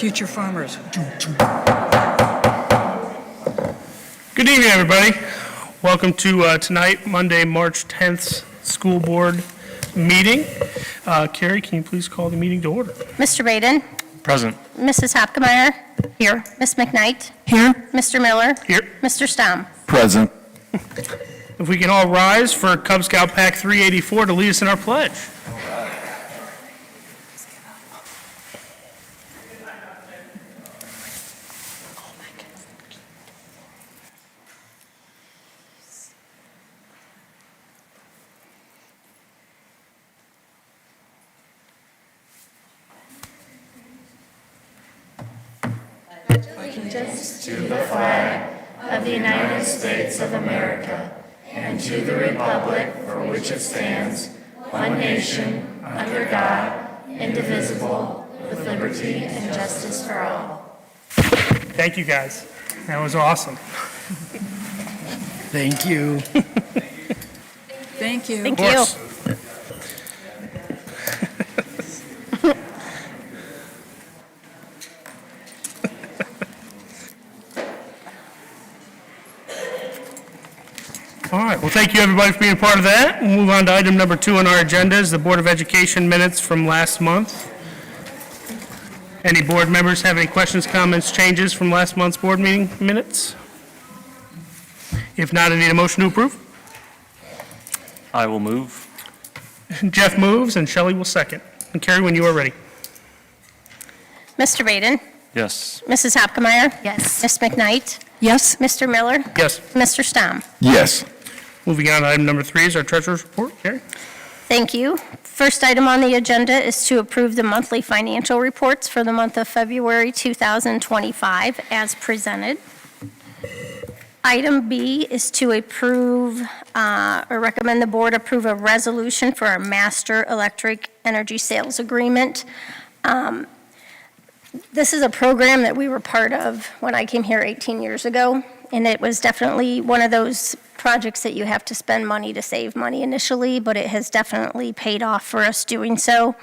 future farmers. Good evening, everybody. Welcome to tonight, Monday, March 10th, school board meeting. Carrie, can you please call the meeting to order? Mr. Baden? Present. Mrs. Hopkemeyer? Here. Ms. McKnight? Here. Mr. Miller? Here. Mr. Stamm? Present. If we can all rise for Cub Scout Pack 384 to lead us in our pledge. Allegiance to the flag of the United States of America and to the republic for which it stands, one nation, under God, indivisible, with liberty and justice for all. Thank you, guys. That was awesome. Thank you. Thank you. Thank Of you. course. All right, well, thank you, everybody, for being a part of that. We'll move on to item number 2 on our agenda is the Board of Education minutes from last month. Any board members have any questions, comments, changes from last month's board meeting minutes? If not, I need a motion to approve. I will move. Jeff moves and Shelley will second. And Carrie, when you are ready. Mr. Baden? Yes. Mrs. Hopkemeyer? Yes. Ms. McKnight? Yes. Mr. Miller? Yes. Mr. Stamm? Yes. Moving on to item number 3 is our treasurer's report. Carrie? Thank you. First item on the agenda is to approve the monthly financial reports for the month of February 2025 as presented. Item B is to approve or recommend the board approve a resolution for our master electric energy sales agreement. This is a program that we were part of when I came here 18 years ago, and it was definitely one of those projects that you have to spend money to save money initially, but it has definitely paid off for us doing so.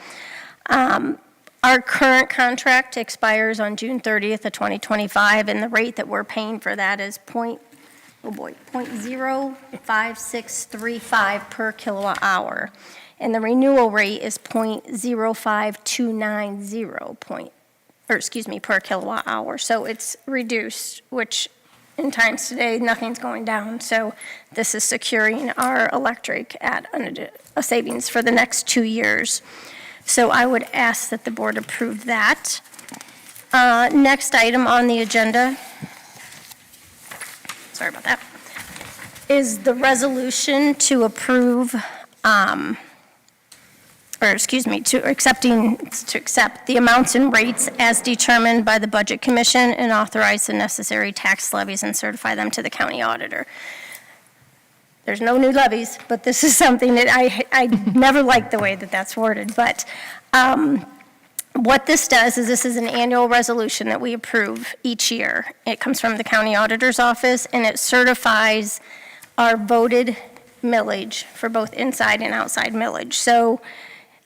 Our current contract expires on June 30th of 2025, and the rate that we're paying for that is 0.05635 per kilowatt hour, and the renewal rate is 0.05290 per kilowatt hour. So it's reduced, which in times today, nothing's going down. So this is securing our electric at a savings for the next 2 years. So I would ask that the board approve that. Next item on the agenda, sorry about that, is the resolution to approve, to accept the amounts and rates as determined by the Budget Commission and authorize the necessary tax levies and certify them to the county auditor. There's no new levies, but this is something that I never liked the way that that's worded. But what this does is this is an annual resolution that we approve each year. It comes from the county auditor's office, and it certifies our voted millage for both inside and outside millage. So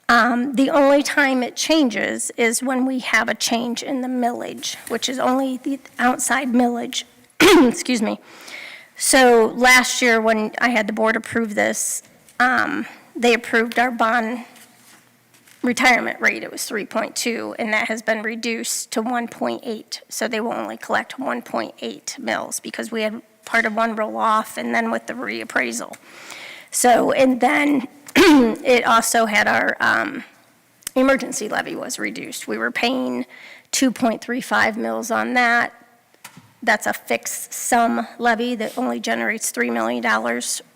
the only time it changes is when we have a change in the millage, which is only the outside millage. Excuse me. So last year when I had the board approve this, they approved our bond retirement rate. It was 3.2, and that has been reduced to 1.8. So they will only collect 1.8 mils because we had part of one roll off and then with the reappraisal. So, and then it also had our emergency levy was reduced. We were paying 2.35 mils on that. That's a fixed sum levy that only generates $3 million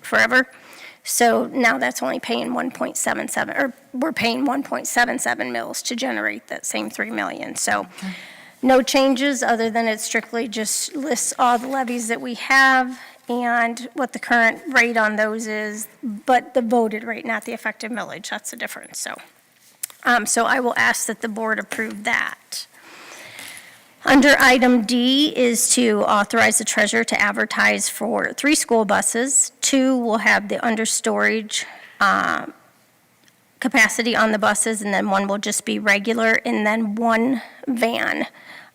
forever. So now that's only paying 1.77, or we're paying 1.77 mils to generate that same 3 million. So no changes other than it strictly just lists all the levies that we have and what the current rate on those is, but the voted rate, not the effective millage. That's the difference. So, so I will ask that the board approve that. Under item D is to authorize the treasurer to advertise for 3 school buses. 2 will have the understorage capacity on the buses, and then 1 will just be regular, and then 1 van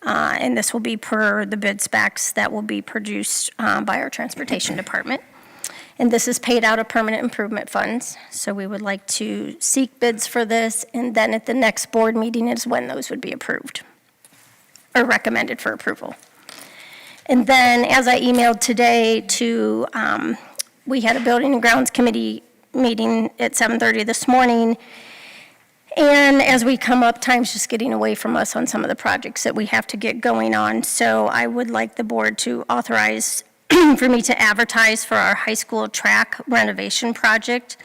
And this will be per the bid specs that will be produced by our Transportation Department. And this is paid out of permanent improvement funds. So we would like to seek bids for this, and then at the next board meeting is when those would be approved or recommended for approval. And then, as I emailed today to, we had a Building and Grounds Committee meeting at 7:30 this morning. And as we come up, time's just getting away from us on some of the projects that we have to get going on. So I would like the board to authorize for me to advertise for our high school track renovation project.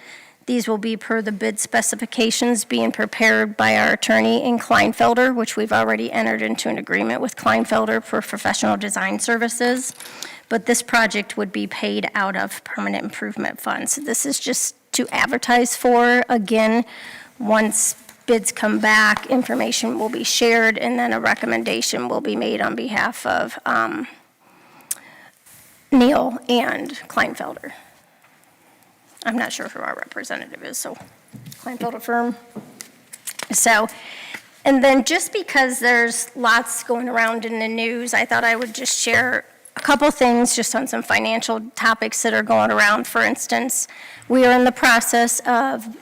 These will be per the bid specifications being prepared by our attorney in Kleinfelder, which we've already entered into an agreement with Kleinfelder for professional design services. But this project would be paid out of permanent improvement funds. This is just to advertise for. Again, once bids come back, information will be shared, and then a recommendation will be made on behalf of Neal and Kleinfelder. I'm not sure who our representative is, so Kleinfelder firm. So, and then just because there's lots going around in the news, I thought I would just share a couple things just on some financial topics that are going around. For instance, we are in the process of,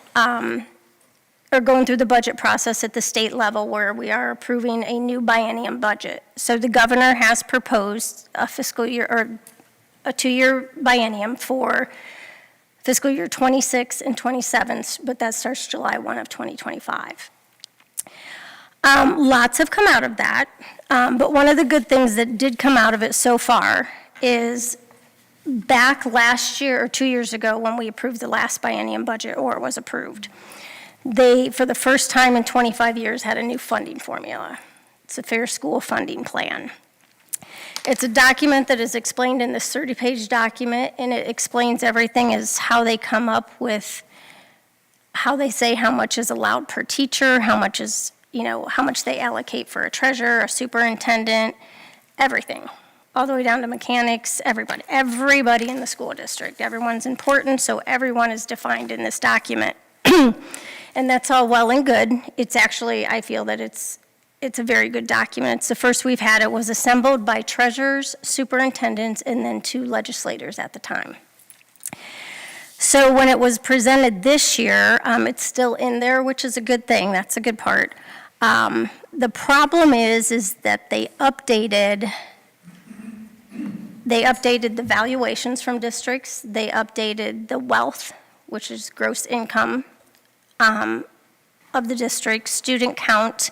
or going through the budget process at the state level where we are approving a new biennium budget. So the governor has proposed a fiscal year, or a 2-year biennium for fiscal year 26 and 27, but that starts July 1 of 2025. Lots have come out of that, but one of the good things that did come out of it so far is back last year or 2 years ago when we approved the last biennium budget, or it was approved, they, for the first time in 25 years, had a new funding formula. It's a fair school funding plan. It's a document that is explained in this 30-page document, and it explains everything as how they come up with, how they say how much is allowed per teacher, how much is, how much they allocate for a treasurer, a superintendent, everything, all the way down to mechanics, everybody in the school district. Everyone's important, so everyone is defined in this document. And that's all well and good. It's actually, I feel that it's a very good document. It's the first we've had. It was assembled by treasurers, superintendents, and then 2 legislators at the time. So when it was presented this year, it's still in there, which is a good thing. That's a good part. The problem is that they updated the valuations from districts. They updated the wealth, which is gross income of the district, student count,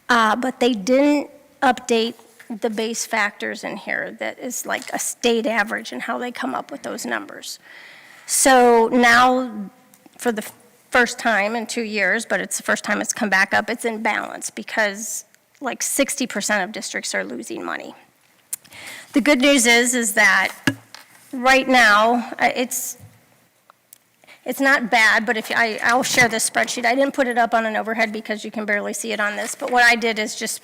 but they didn't update the base factors in here that is like a state average and how they come up with those numbers. So now, for the first time in 2 years, but it's the first time it's come back up, it's in balance because like 60% of districts are losing money. The good news is that right now, it's not bad, but I'll share this spreadsheet. I didn't put it up on an overhead because you can barely see it on this, but what I did is just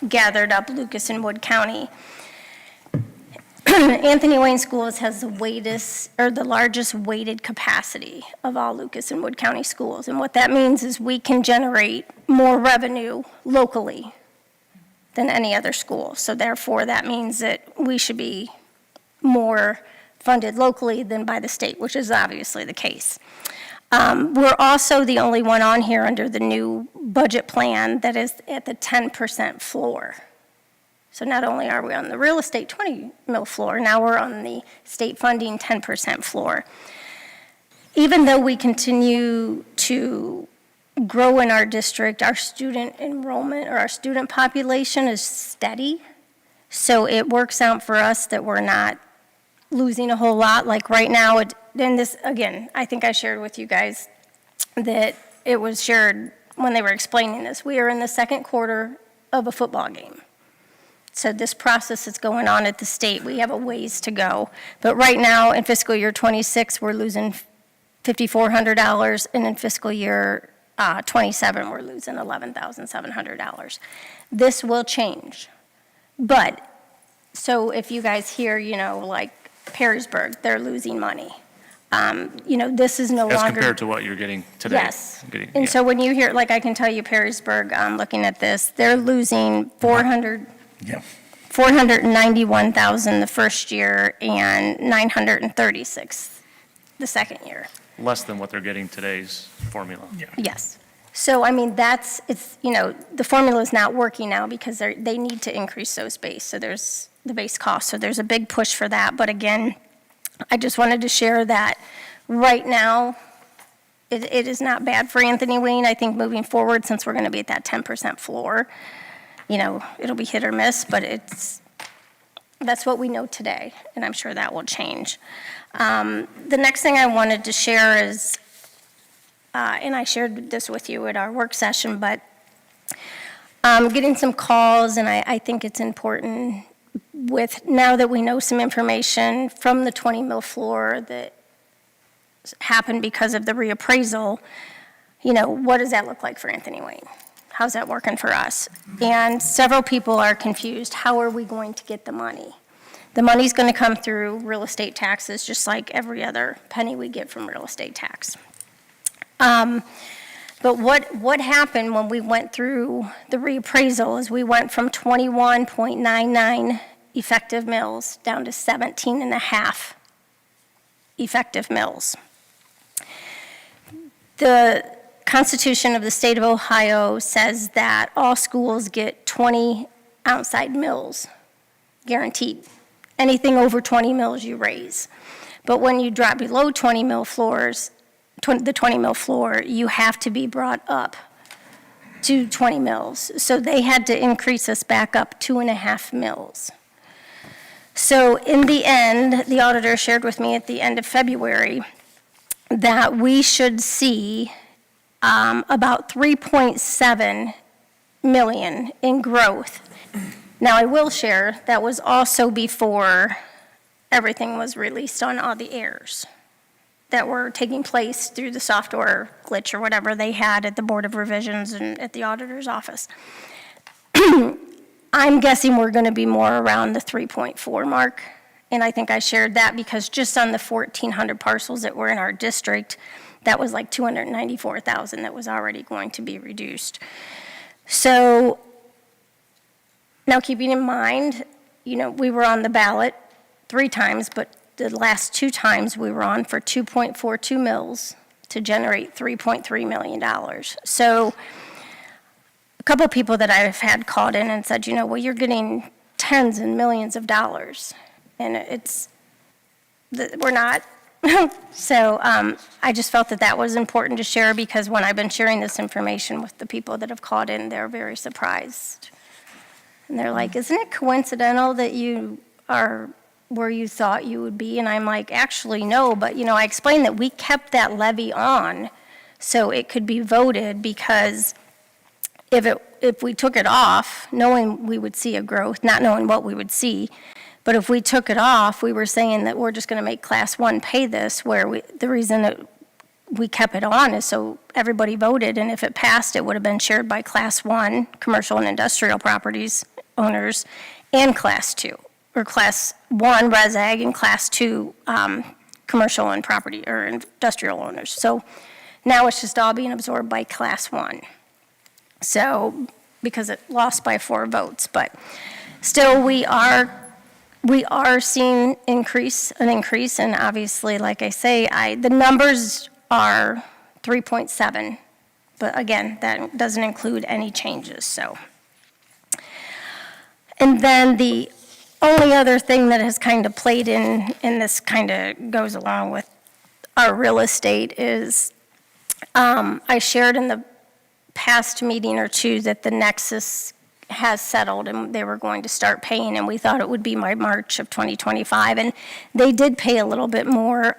gathered up Lucas and Wood County. Anthony Wayne Schools has the largest weighted capacity of all Lucas and Wood County schools. And what that means is we can generate more revenue locally than any other school. So therefore, that means that we should be more funded locally than by the state, which is obviously the case. We're also the only one on here under the new budget plan that is at the 10% floor. So not only are we on the real estate 20 mil floor, now we're on the state funding 10% floor. Even though we continue to grow in our district, our student enrollment or our student population is steady. So it works out for us that we're not losing a whole lot. Like right now, and this, again, I think I shared with you guys that it was shared when they were explaining this. We are in the second quarter of a football game. So this process is going on at the state. We have a ways to go. But right now, in fiscal year 26, we're losing $5,400, and in fiscal year 27, we're losing $11,700. This will change. But, so if you guys hear, like Perrysburg, they're losing money. this is no As longer. compared to what you're getting today? Yes. Getting- And yeah. so when you hear, like I can tell you Perrysburg, looking at this, they're losing 491,000 the first year and 936 the second year. Less than what they're getting today's formula. Yes. So, I mean, the formula is not working now because they need to increase those base. So there's the base cost. So there's a big push for that. But again, I just wanted to share that right now, it is not bad for Anthony Wayne. I think moving forward, since we're going to be at that 10% floor, it'll be hit or miss, but that's what we know today, and I'm sure that will change. The next thing I wanted to share is, and I shared this with you at our work session, but getting some calls, and I think it's important now that we know some information from the 20 mil floor that happened because of the reappraisal, what does that look like for Anthony Wayne? How's that working for us? And several people are confused. How are we going to get the money? The money's going to come through real estate taxes, just like every other penny we get from real estate tax. But what happened when we went through the reappraisal is we went from 21.99 effective mills down to 17.5 effective mills. The Constitution of the State of Ohio says that all schools get 20 outside mills, guaranteed. Anything over 20 mills you raise. But when you drop below 20 mil floors, the 20 mil floor, you have to be brought up to 20 mils. So they had to increase us back up 2.5 mils. So in the end, the auditor shared with me at the end of February that we should see about 3.7 million in growth. Now, I will share that was also before everything was released on all the errors that were taking place through the software glitch or whatever they had at the Board of Revisions and at the auditor's office. I'm guessing we're going to be more around the 3.4 mark, and I think I shared that because just on the 1,400 parcels that were in our district, that was like 294,000 that was already going to be reduced. So now keeping in mind, we were on the ballot 3 times, but the last 2 times we were on for 2.42 mils to generate $3.3 million. So a couple of people that I've had called in and said, well, you're getting tens and millions of dollars, and we're not. So I just felt that was important to share because when I've been sharing this information with the people that have called in, they're very surprised. And they're like, isn't it coincidental that you are where you thought you would be? And I'm like, actually, no. But, I explained that we kept that levy on so it could be voted because if we took it off, knowing we would see a growth, not knowing what we would see, but if we took it off, we were saying that we're just going to make Class 1 pay this, where the reason that we kept it on is so everybody voted, and if it passed, it would have been shared by Class 1, commercial and industrial properties owners, and Class 2, or Class 1 res ag and Class 2 commercial and property or industrial owners. So now it's just all being absorbed by Class 1. So, because it lost by 4 votes, but still we are seeing an increase, and obviously, like I say, the numbers are 3.7, but again, that doesn't include any changes, so. And then the only other thing that has kind of played in this kind of goes along with our real estate is, I shared in the past meeting or 2 that the Nexus has settled and they were going to start paying, and we thought it would be by March of 2025, and they did pay a little bit more.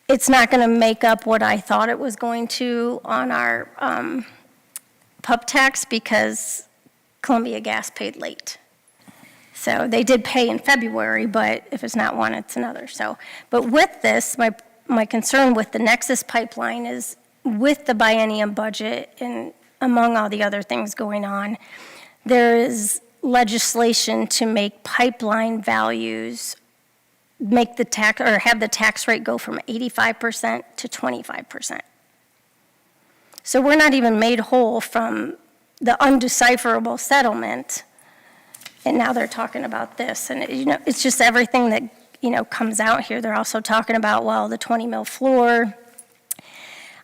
It's not going to make up what I thought it was going to on our PUP tax because Columbia Gas paid late. So they did pay in February, but if it's not one, it's another. So, but with this, my concern with the Nexus pipeline is with the biennium budget and among all the other things going on, there is legislation to make pipeline values make the tax, or have the tax rate go from 85% to 25%. So we're not even made whole from the undecipherable settlement, and now they're talking about this. And, it's just everything that, comes out here. They're also talking about, well, the 20 mil floor.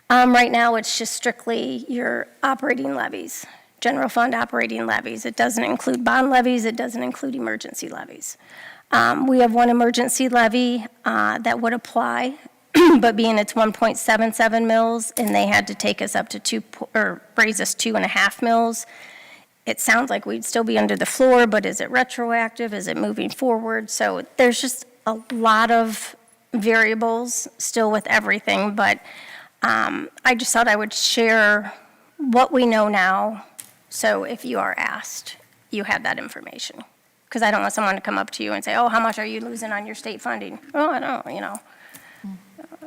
Right now, it's just strictly your operating levies, general fund operating levies. It doesn't include bond levies. It doesn't include emergency levies. We have one emergency levy that would apply, but being it's 1.77 mils, and they had to take us up to raise us 2.5 mils. It sounds like we'd still be under the floor, but is it retroactive? Is it moving forward? So there's just a lot of variables still with everything, but I just thought I would share what we know now, so if you are asked, you have that information. Because I don't want someone to come up to you and say, oh, how much are you losing on your state funding? Oh, I don't,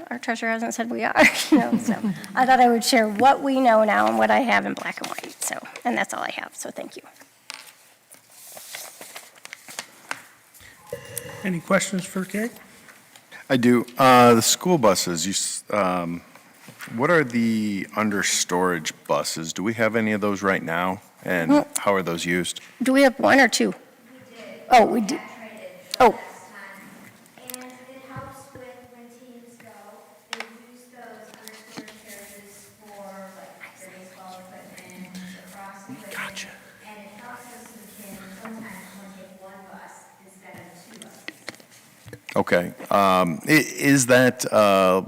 our treasurer hasn't said we are, so I thought I would share what we know now and what I have in black and white, and that's all I have, so thank you. Any questions for Carrie? I do. The school buses, what are the under storage buses? Do we have any of those right now? And how are those used? Do we have one or two? We did. Oh, we do. Oh. Last time. And it helps with when teams go, they use those under storage carriages for like their baseball equipment, lacrosse equipment. Gotcha. And it helps us who can sometimes only take one bus instead of 2 buses. Okay. Is that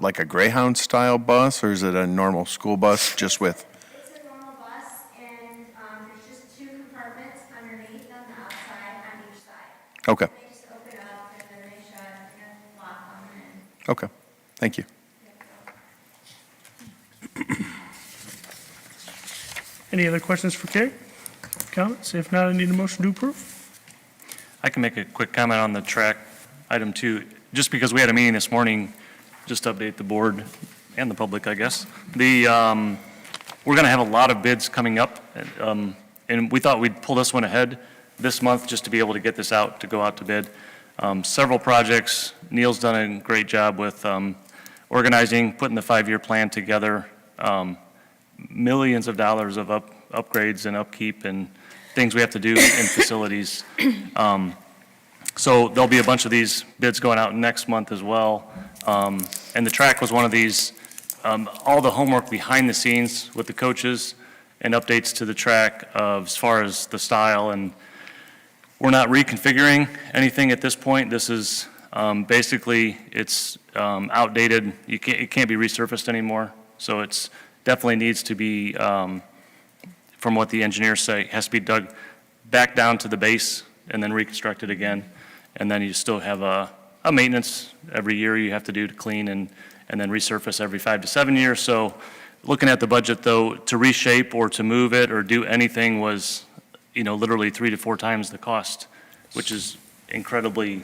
like a Greyhound-style bus, or is it a normal school bus just with? It's a normal bus, and there's just 2 compartments underneath on the outside on each side. Okay. They just open up and then they shut and lock them and. Okay. Thank you. Any other questions for Carrie? Comments? If not, I need a motion to approve. I can make a quick comment on the track, item 2, just because we had a meeting this morning, just to update the board and the public, I guess. We're going to have a lot of bids coming up, and we thought we'd pull this one ahead this month just to be able to get this out, to go out to bid. Several projects. Neil's done a great job with organizing, putting the 5-year plan together, millions of dollars of upgrades and upkeep and things we have to do in facilities. So there'll be a bunch of these bids going out next month as well. And the track was one of these, all the homework behind the scenes with the coaches and updates to the track as far as the style. And we're not reconfiguring anything at this point. This is basically, it's outdated. It can't be resurfaced anymore. So it's definitely needs to be, from what the engineers say, has to be dug back down to the base and then reconstructed again. And then you still have a maintenance every year you have to do to clean and then resurface every 5 to 7 years. So looking at the budget, though, to reshape or to move it or do anything was, literally 3 to 4 times the cost, which is incredibly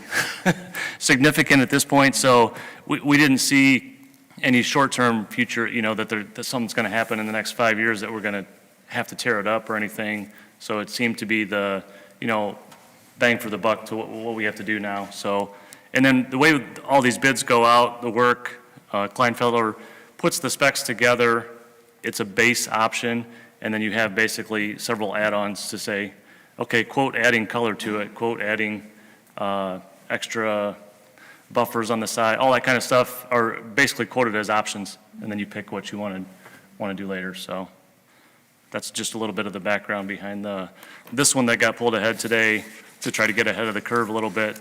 significant at this point. So we didn't see any short-term future, that something's going to happen in the next 5 years that we're going to have to tear it up or anything. So it seemed to be the, bang for the buck to what we have to do now. So, and then the way all these bids go out, the work, Kleinfelder puts the specs together. It's a base option, and then you have basically several add-ons to say, okay, quote, adding color to it, quote, adding extra buffers on the side, all that kind of stuff are basically quoted as options, and then you pick what you want to do later. So that's just a little bit of the background behind this one that got pulled ahead today to try to get ahead of the curve a little bit,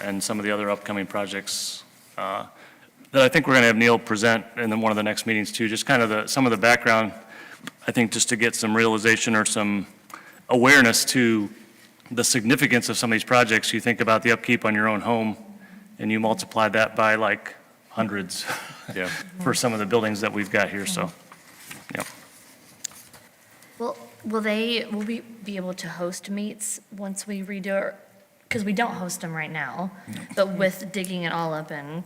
and some of the other upcoming projects that I think we're going to have Neil present in one of the next meetings too, just kind of some of the background, I think, just to get some realization or some awareness to the significance of some of these projects. You think about the upkeep on your own home, and you multiply that by like hundreds for some of the buildings that we've got here, so, yeah. Well, will we be able to host meets once we redo it? Because we don't host them right now, but with digging it all up and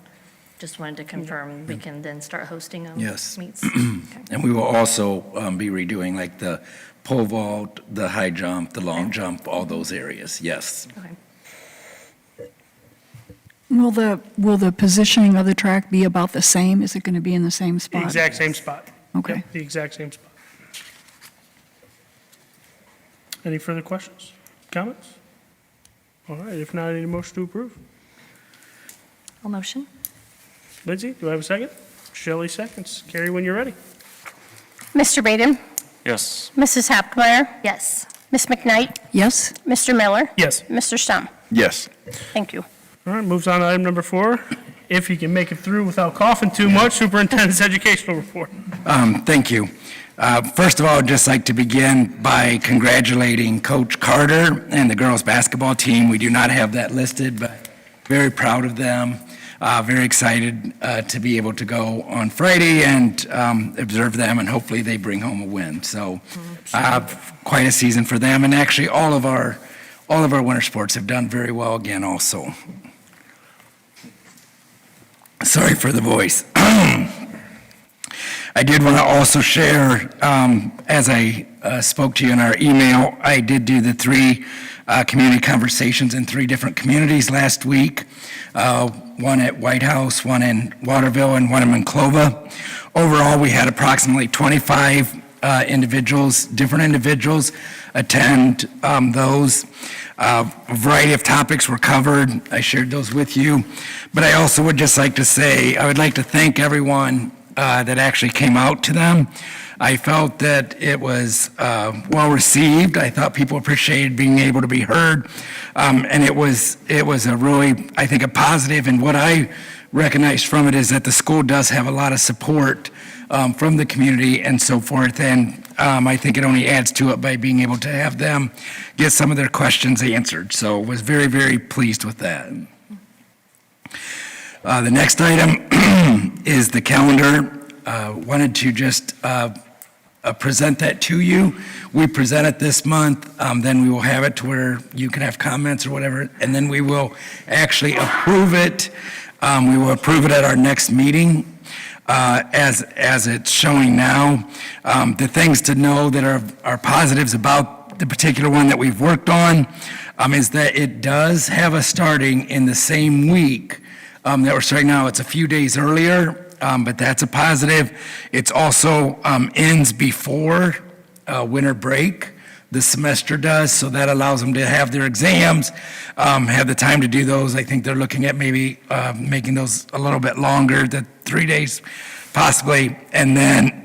just wanted to confirm, we can then start hosting them? Yes. Meets? Okay. And we will also be redoing like the pole vault, the high jump, the long jump, all those areas, yes. Okay. Will the positioning of the track be about the same? Is it going to be in the same The spot? exact same spot. Okay. Yep, the exact same spot. Any further questions, comments? All right, if not, I need a motion to approve. I'll motion. Lindsay, do I have a second? Shelley seconds. Carrie, when you're ready. Mr. Baden? Yes. Mrs. Hapkemeyer? Yes. Ms. McKnight? Yes? Mr. Miller? Yes. Mr. Stum? Yes. Thank you. All right, moves on to item number 4. If you can make it through without coughing too much, Superintendent's educational report. Thank you. First of all, I'd just like to begin by congratulating Coach Carter and the girls' basketball team. We do not have that listed, but very proud of them. Very excited to be able to go on Friday and observe them, and hopefully they bring home a win. So quite a season for them, and actually all of our winter sports have done very well again also. Sorry for the voice. I did want to also share, as I spoke to you in our email, I did do the 3 community conversations in 3 different communities last week. One at White House, one in Waterville, and one in Monclova. Overall, we had approximately 25 different individuals attend those. A variety of topics were covered. I shared those with you. But I also would just like to say, I would like to thank everyone that actually came out to them. I felt that it was well received. I thought people appreciated being able to be heard. And it was a really, I think, a positive. And what I recognized from it is that the school does have a lot of support from the community and so forth. And I think it only adds to it by being able to have them get some of their questions answered. So was very, very pleased with that. The next item is the calendar. Wanted to just present that to you. We present it this month, then we will have it to where you can have comments or whatever, and then we will actually approve it. We will approve it at our next meeting. As it's showing now. The things to know that are positives about the particular one that we've worked on is that it does have us starting in the same week that we're starting now. It's a few days earlier, but that's a positive. It's also ends before winter break. The semester does, so that allows them to have their exams, have the time to do those. I think they're looking at maybe making those a little bit longer, the 3 days possibly, and then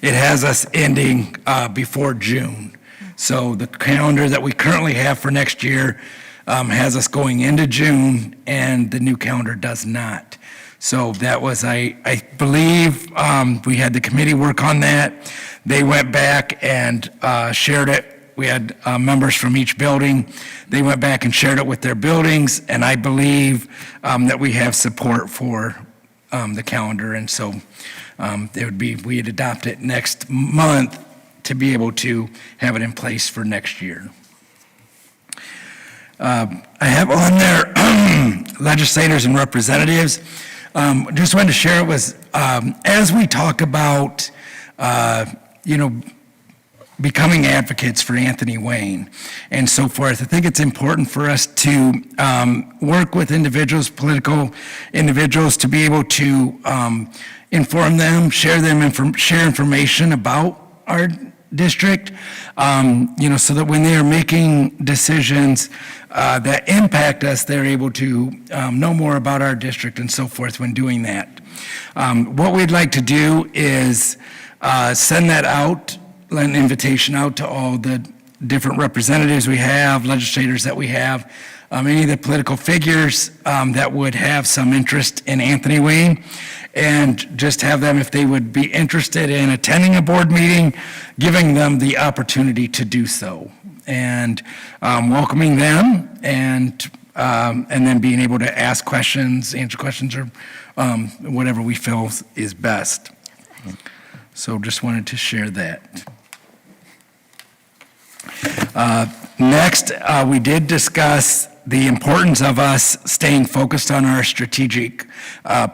it has us ending before June. So the calendar that we currently have for next year has us going into June, and the new calendar does not. So that was, I believe, we had the committee work on that. They went back and shared it. We had members from each building. They went back and shared it with their buildings, and I believe that we have support for the calendar. And so we'd adopt it next month to be able to have it in place for next year. I have on there legislators and representatives. Just wanted to share it was, as we talk about, becoming advocates for Anthony Wayne and so forth, I think it's important for us to work with individuals, political individuals, to be able to inform them, share information about our district, so that when they are making decisions that impact us, they're able to know more about our district and so forth when doing that. What we'd like to do is send that out, an invitation out to all the different representatives we have, legislators that we have, any of the political figures that would have some interest in Anthony Wayne, and just have them, if they would be interested in attending a board meeting, giving them the opportunity to do so, and welcoming them, and then being able to ask questions, answer questions, or whatever we feel is best. So just wanted to share that. Next, we did discuss the importance of us staying focused on our strategic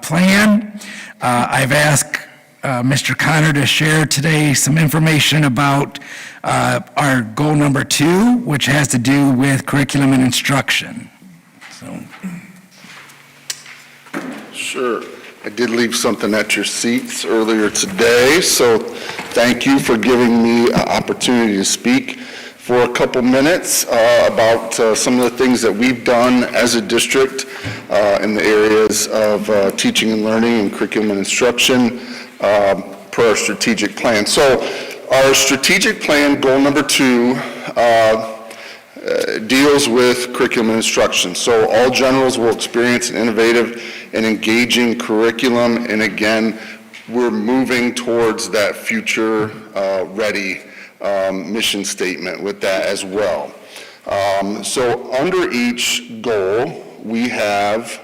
plan. I've asked Mr. Connor to share today some information about our goal number 2, which has to do with curriculum and instruction. So, Sure. I did leave something at your seats earlier today, so thank you for giving me an opportunity to speak for a couple minutes about some of the things that we've done as a district in the areas of teaching and learning and curriculum and instruction per our strategic plan. So our strategic plan, goal number 2, deals with curriculum and instruction. So all generals will experience an innovative and engaging curriculum, and again, we're moving towards that future ready mission statement with that as well. So under each goal, we have,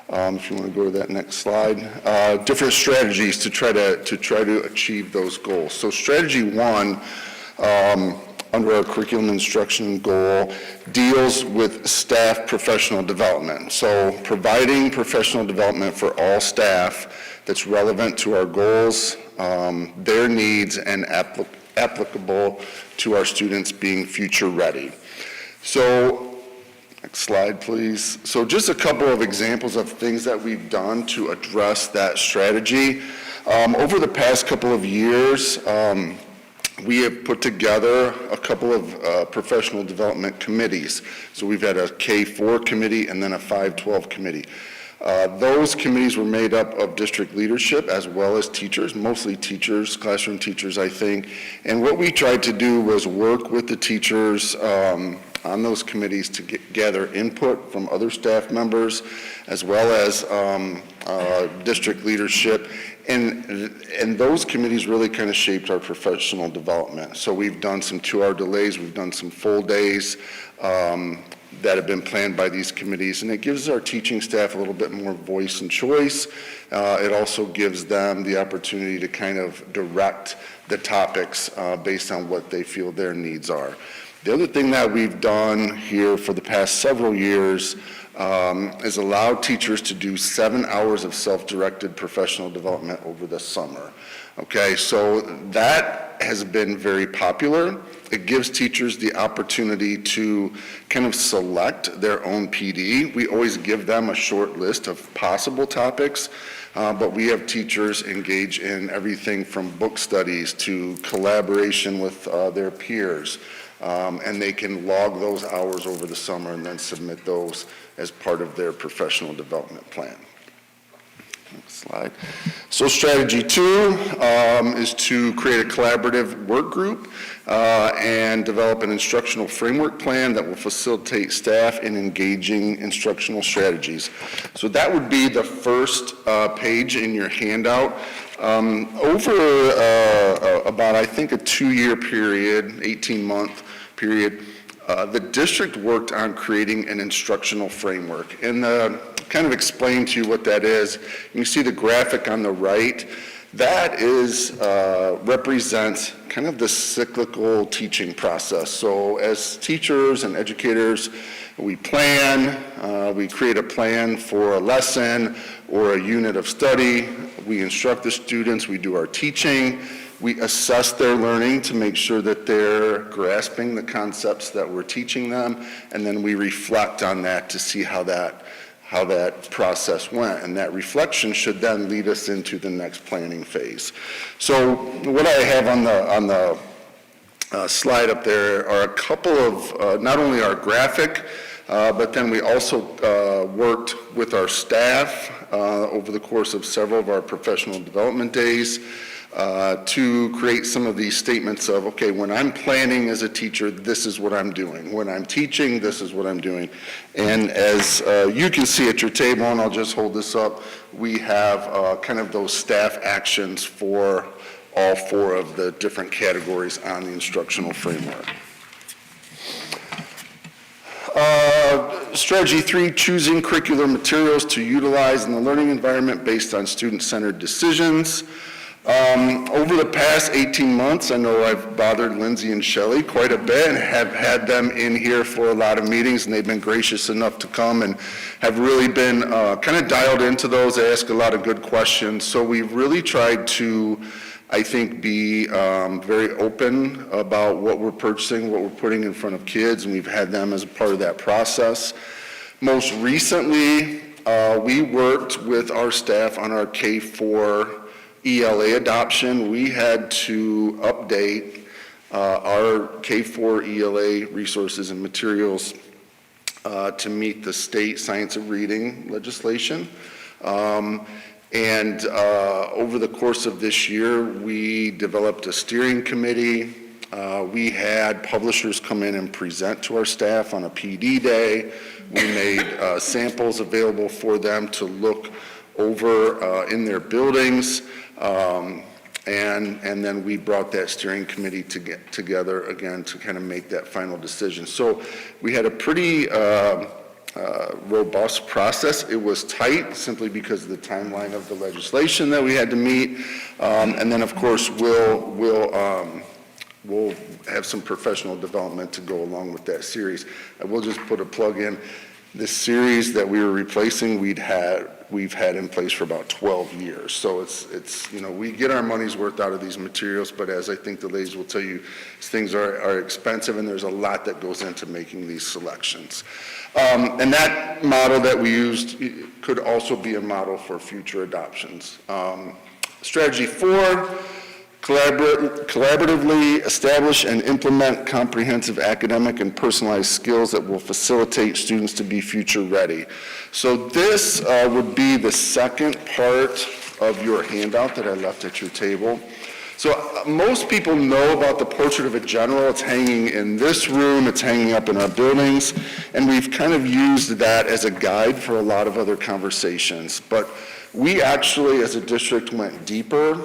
if you want to go to that next slide, different strategies to try to achieve those goals. So strategy 1, under our curriculum instruction goal, deals with staff professional development. So providing professional development for all staff that's relevant to our goals, their needs, and applicable to our students being future ready. So, next slide, please. So just a couple of examples of things that we've done to address that strategy. Over the past couple of years, we have put together a couple of professional development committees. So we've had a K-4 committee and then a 512 committee. Those committees were made up of district leadership as well as teachers, mostly teachers, classroom teachers, I think. And what we tried to do was work with the teachers on those committees to gather input from other staff members as well as district leadership. And those committees really kind of shaped our professional development. So we've done some 2-hour delays, we've done some full days that have been planned by these committees, and it gives our teaching staff a little bit more voice and choice. It also gives them the opportunity to kind of direct the topics based on what they feel their needs are. The other thing that we've done here for the past several years is allow teachers to do 7 hours of self-directed professional development over the summer. Okay, so that has been very popular. It gives teachers the opportunity to kind of select their own PD. We always give them a short list of possible topics, but we have teachers engage in everything from book studies to collaboration with their peers. And they can log those hours over the summer and then submit those as part of their professional development plan. Next slide. So strategy 2 is to create a collaborative work group and develop an instructional framework plan that will facilitate staff in engaging instructional strategies. So that would be the first page in your handout. Over about, I think, a 2-year period, 18-month period, the district worked on creating an instructional framework. And kind of explain to you what that is. You can see the graphic on the right. That is represents kind of the cyclical teaching process. So as teachers and educators, we plan, we create a plan for a lesson or a unit of study. We instruct the students, we do our teaching, we assess their learning to make sure that they're grasping the concepts that we're teaching them, and then we reflect on that to see how that process went. And that reflection should then lead us into the next planning phase. So what I have on the slide up there are a couple of, not only our graphic, but then we also worked with our staff over the course of several of our professional development days to create some of these statements of, okay, when I'm planning as a teacher, this is what I'm doing. When I'm teaching, this is what I'm doing. And as you can see at your table, and I'll just hold this up, we have kind of those staff actions for all 4 of the different categories on the instructional framework. Strategy 3, choosing curricular materials to utilize in the learning environment based on student-centered decisions. Over the past 18 months, I know I've bothered Lindsay and Shelley quite a bit and have had them in here for a lot of meetings, and they've been gracious enough to come and have really been kind of dialed into those. They ask a lot of good questions. So we've really tried to, I think, be very open about what we're purchasing, what we're putting in front of kids, and we've had them as a part of that process. Most recently, we worked with our staff on our K-4 ELA adoption. We had to update our K-4 ELA resources and materials to meet the state science of reading legislation. And over the course of this year, we developed a steering committee. We had publishers come in and present to our staff on a PD day. We made samples available for them to look over in their buildings. And then we brought that steering committee to get together again to kind of make that final decision. So we had a pretty robust process. It was tight simply because of the timeline of the legislation that we had to meet. And then, of course, we'll have some professional development to go along with that series. I will just put a plug in. This series that we were replacing, we've had in place for about 12 years. So it's we get our money's worth out of these materials, but as I think the ladies will tell you, things are expensive and there's a lot that goes into making these selections. And that model that we used could also be a model for future adoptions. Strategy 4, collaboratively establish and implement comprehensive academic and personalized skills that will facilitate students to be future ready. So this would be the second part of your handout that I left at your table. So most people know about the Portrait of a General. It's hanging in this room, it's hanging up in our buildings, and we've kind of used that as a guide for a lot of other conversations. But we actually, as a district, went deeper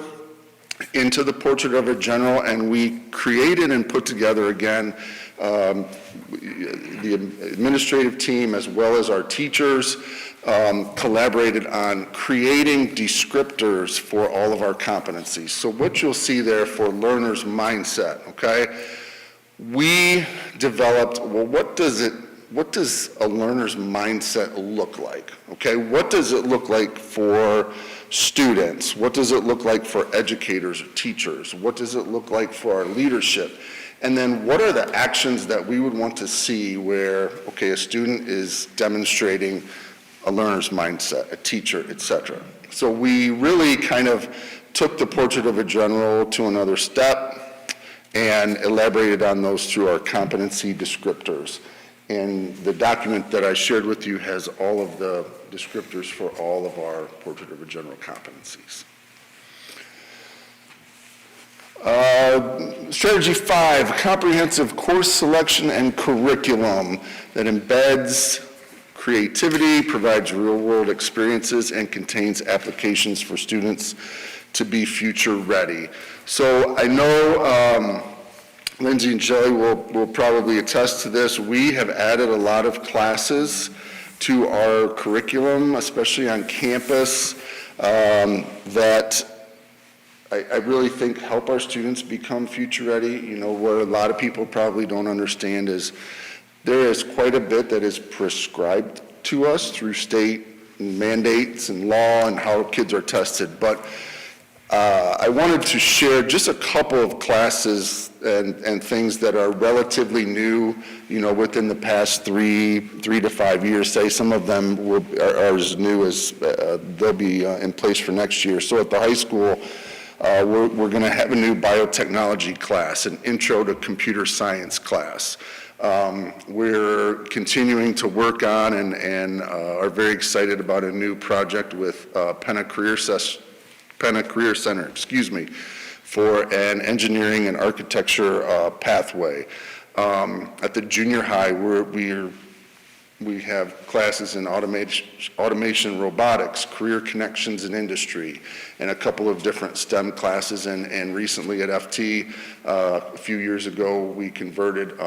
into the Portrait of a General, and we created and put together again the administrative team as well as our teachers collaborated on creating descriptors for all of our competencies. So what you'll see there for learner's mindset, okay? We developed, well, what does a learner's mindset look like, okay? What does it look like for students? What does it look like for educators or teachers? What does it look like for our leadership? And then what are the actions that we would want to see where, okay, a student is demonstrating a learner's mindset, a teacher, et cetera. So we really kind of took the Portrait of a General to another step and elaborated on those through our competency descriptors. And the document that I shared with you has all of the descriptors for all of our Portrait of a General competencies. Strategy 5, comprehensive course selection and curriculum that embeds creativity, provides real-world experiences, and contains applications for students to be future ready. So I know Lindsay and Shelley will probably attest to this. We have added a lot of classes to our curriculum, especially on campus, that I really think help our students become future ready. You know, what a lot of people probably don't understand is there is quite a bit that is prescribed to us through state mandates and law and how kids are tested. But I wanted to share just a couple of classes and things that are relatively new, you know, within the past three to 5 years. Say some of them are as new as they'll be in place for next year. So at the high school, we're going to have a new biotechnology class, an intro to computer science class. We're continuing to work on and are very excited about a new project with Penna Career Center, for an engineering and architecture pathway. At the junior high, we have classes in automation, robotics, career connections in industry, and a couple of different STEM classes. And recently at FT, a few years ago, we converted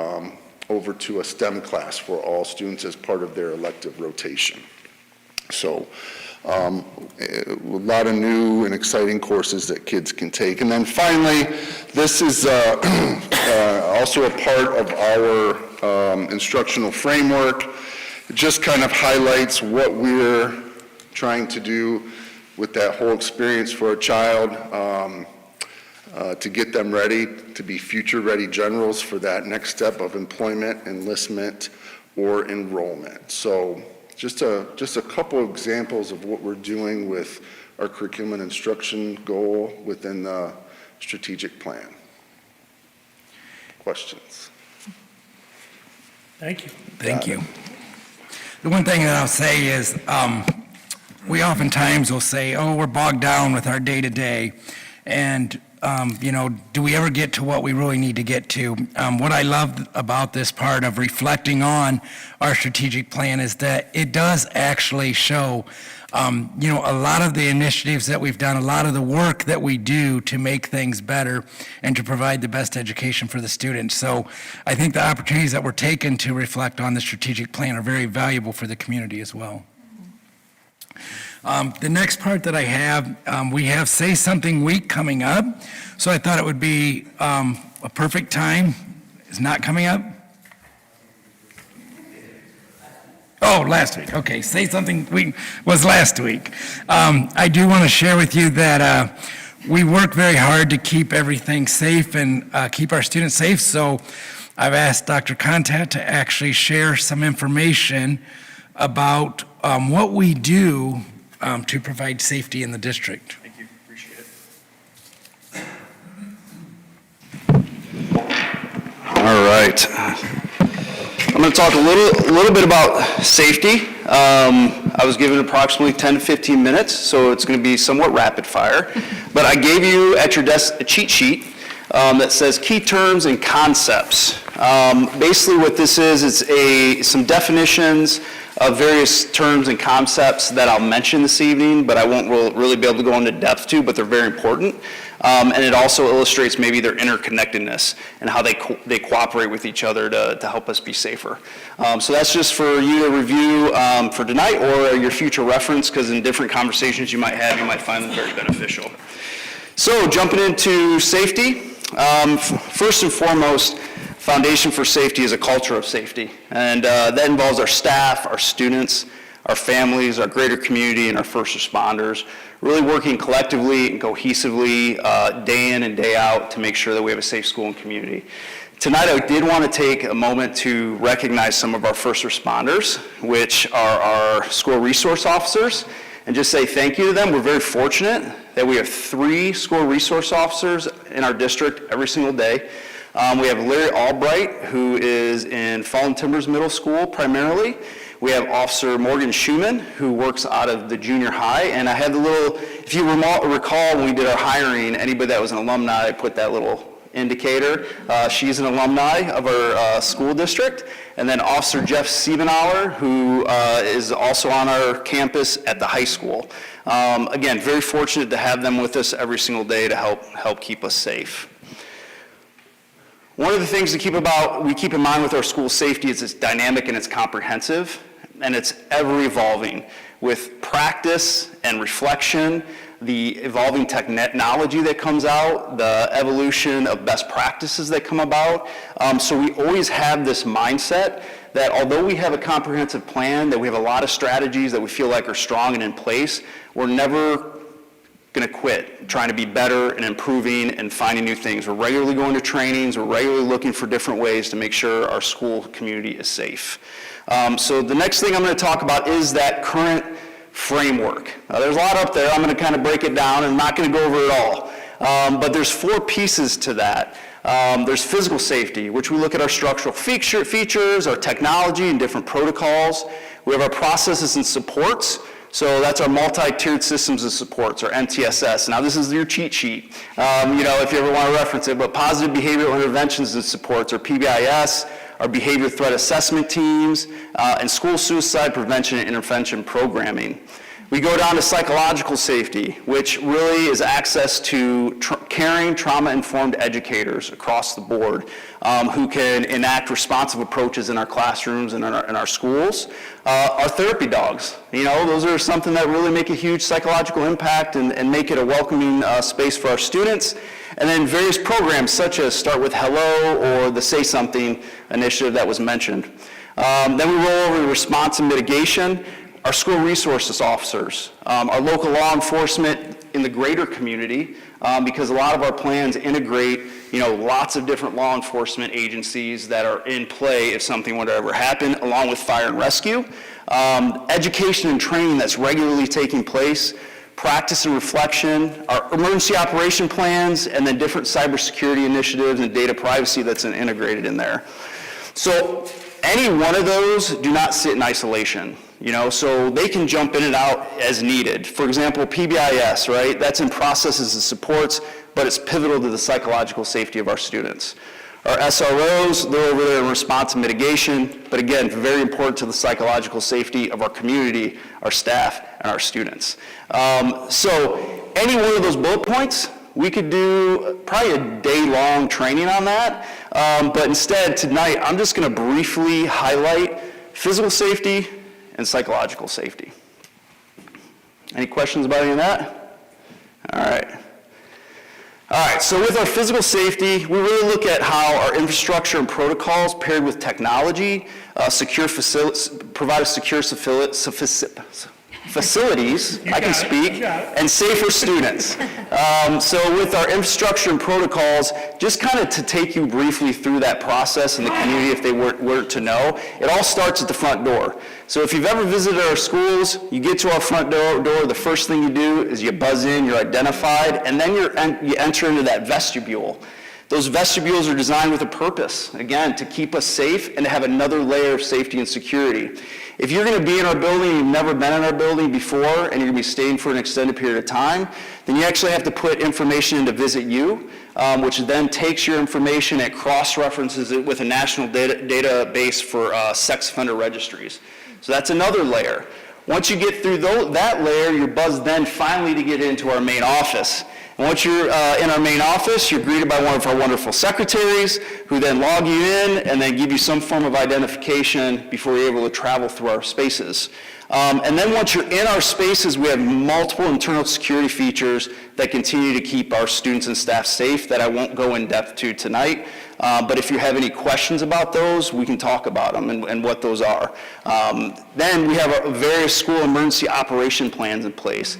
over to a STEM class for all students as part of their elective rotation. So a lot of new and exciting courses that kids can take. And then finally, this is also a part of our instructional framework. It just kind of highlights what we're trying to do with that whole experience for a child to get them ready to be future-ready generals for that next step of employment, enlistment, or enrollment. So just a couple examples of what we're doing with our curriculum and instruction goal within the strategic plan. Questions? Thank you. Thank you. The one thing that I'll say is, we oftentimes will say, oh, we're bogged down with our day-to-day, and, do we ever get to what we really need to get to? What I love about this part of reflecting on our strategic plan is that it does actually show, a lot of the initiatives that we've done, a lot of the work that we do to make things better and to provide the best education for the students. So I think the opportunities that we're taking to reflect on the strategic plan are very valuable for the community as well. The next part that I have, we have Say Something Week coming up, so I thought it would be a perfect time. It's not coming up? Oh, last week, okay, Say Something Week was last week. I do want to share with you that we work very hard to keep everything safe and keep our students safe, so I've asked Dr. Contat to actually share some information about what we do to provide safety in the district. Thank you, appreciate it. All right. I'm going to talk a little bit about safety. I was given approximately 10 to 15 minutes, so it's going to be somewhat rapid fire. But I gave you at your desk a cheat sheet that says key terms and concepts. Basically what this is, it's some definitions of various terms and concepts that I'll mention this evening, but I won't really be able to go into depth to, but they're very important. And it also illustrates maybe their interconnectedness and how they cooperate with each other to help us be safer. So that's just for you to review for tonight or your future reference, because in different conversations you might have, you might find them very beneficial. So jumping into safety, first and foremost, foundation for safety is a culture of safety, and that involves our staff, our students, our families, our greater community, and our first responders, really working collectively and cohesively day in and day out to make sure that we have a safe school and community. Tonight I did want to take a moment to recognize some of our first responders, which are our school resource officers, and just say thank you to them. We're very fortunate that we have 3 school resource officers in our district every single day. We have Larry Albright, who is in Fallen Timbers Middle School primarily. We have Officer Morgan Schumann, who works out of the junior high. And I had the little, if you recall when we did our hiring, anybody that was an alumni, I put that little indicator. She's an alumni of our school district. And then Officer Jeff Siebenauer, who is also on our campus at the high school. Again, very fortunate to have them with us every single day to help keep us safe. One of the things we keep in mind with our school safety is it's dynamic and it's comprehensive, and it's ever evolving with practice and reflection, the evolving technology that comes out, the evolution of best practices that come about. So we always have this mindset that although we have a comprehensive plan, that we have a lot of strategies that we feel like are strong and in place, we're never going to quit trying to be better and improving and finding new things. We're regularly going to trainings. We're regularly looking for different ways to make sure our school community is safe. So the next thing I'm going to talk about is that current framework. Now, there's a lot up there. I'm going to kind of break it down, and I'm not going to go over it all. But there's 4 pieces to that. There's physical safety, which we look at our structural features, our technology, and different protocols. We have our processes and supports. So that's our multi-tiered systems and supports, or MTSS. Now this is your cheat sheet, if you ever want to reference it, but positive behavioral interventions and supports, or PBIS, our behavior threat assessment teams, and school suicide prevention and intervention programming. We go down to psychological safety, which really is access to caring, trauma-informed educators across the board who can enact responsive approaches in our classrooms and in our schools. Our therapy dogs, those are something that really make a huge psychological impact and make it a welcoming space for our students. And then various programs such as Start With Hello or the Say Something initiative that was mentioned. Then we roll over to response and mitigation. Our school resources officers, our local law enforcement in the greater community, because a lot of our plans integrate, lots of different law enforcement agencies that are in play if something were to ever happen, along with fire and rescue. Education and training that's regularly taking place, practice and reflection, our emergency operation plans, and then different cybersecurity initiatives and data privacy that's integrated in there. So any one of those do not sit in isolation, so they can jump in and out as needed. For example, PBIS, right? That's in processes and supports, but it's pivotal to the psychological safety of our students. Our SROs, they're over there in response and mitigation, but again, very important to the psychological safety of our community, our staff, and our students. So any one of those bullet points, we could do probably a day-long training on that, but instead tonight, I'm just gonna briefly highlight physical safety and psychological safety. Any questions about any of that? All right. All right, so with our physical safety, we really look at how our infrastructure and protocols paired with technology provide a secure facilities, I can speak, and safer students. So with our infrastructure and protocols, just kind of to take you briefly through that process in the community if they were to know, it all starts at the front door. So if you've ever visited our schools, you get to our front door, the first thing you do is you buzz in, you're identified, and then you enter into that vestibule. Those vestibules are designed with a purpose, again, to keep us safe and to have another layer of safety and security. If you're going to be in our building and you've never been in our building before and you're going to be staying for an extended period of time, then you actually have to put information into Visit You, which then takes your information and cross-references it with a national database for sex offender registries. So that's another layer. Once you get through that layer, you're buzzed then finally to get into our main office. And once you're in our main office, you're greeted by one of our wonderful secretaries who then log you in and then give you some form of identification before you're able to travel through our spaces. And then once you're in our spaces, we have multiple internal security features that continue to keep our students and staff safe that I won't go in depth to tonight. But if you have any questions about those, we can talk about them and what those are. Then we have our various school emergency operation plans in place.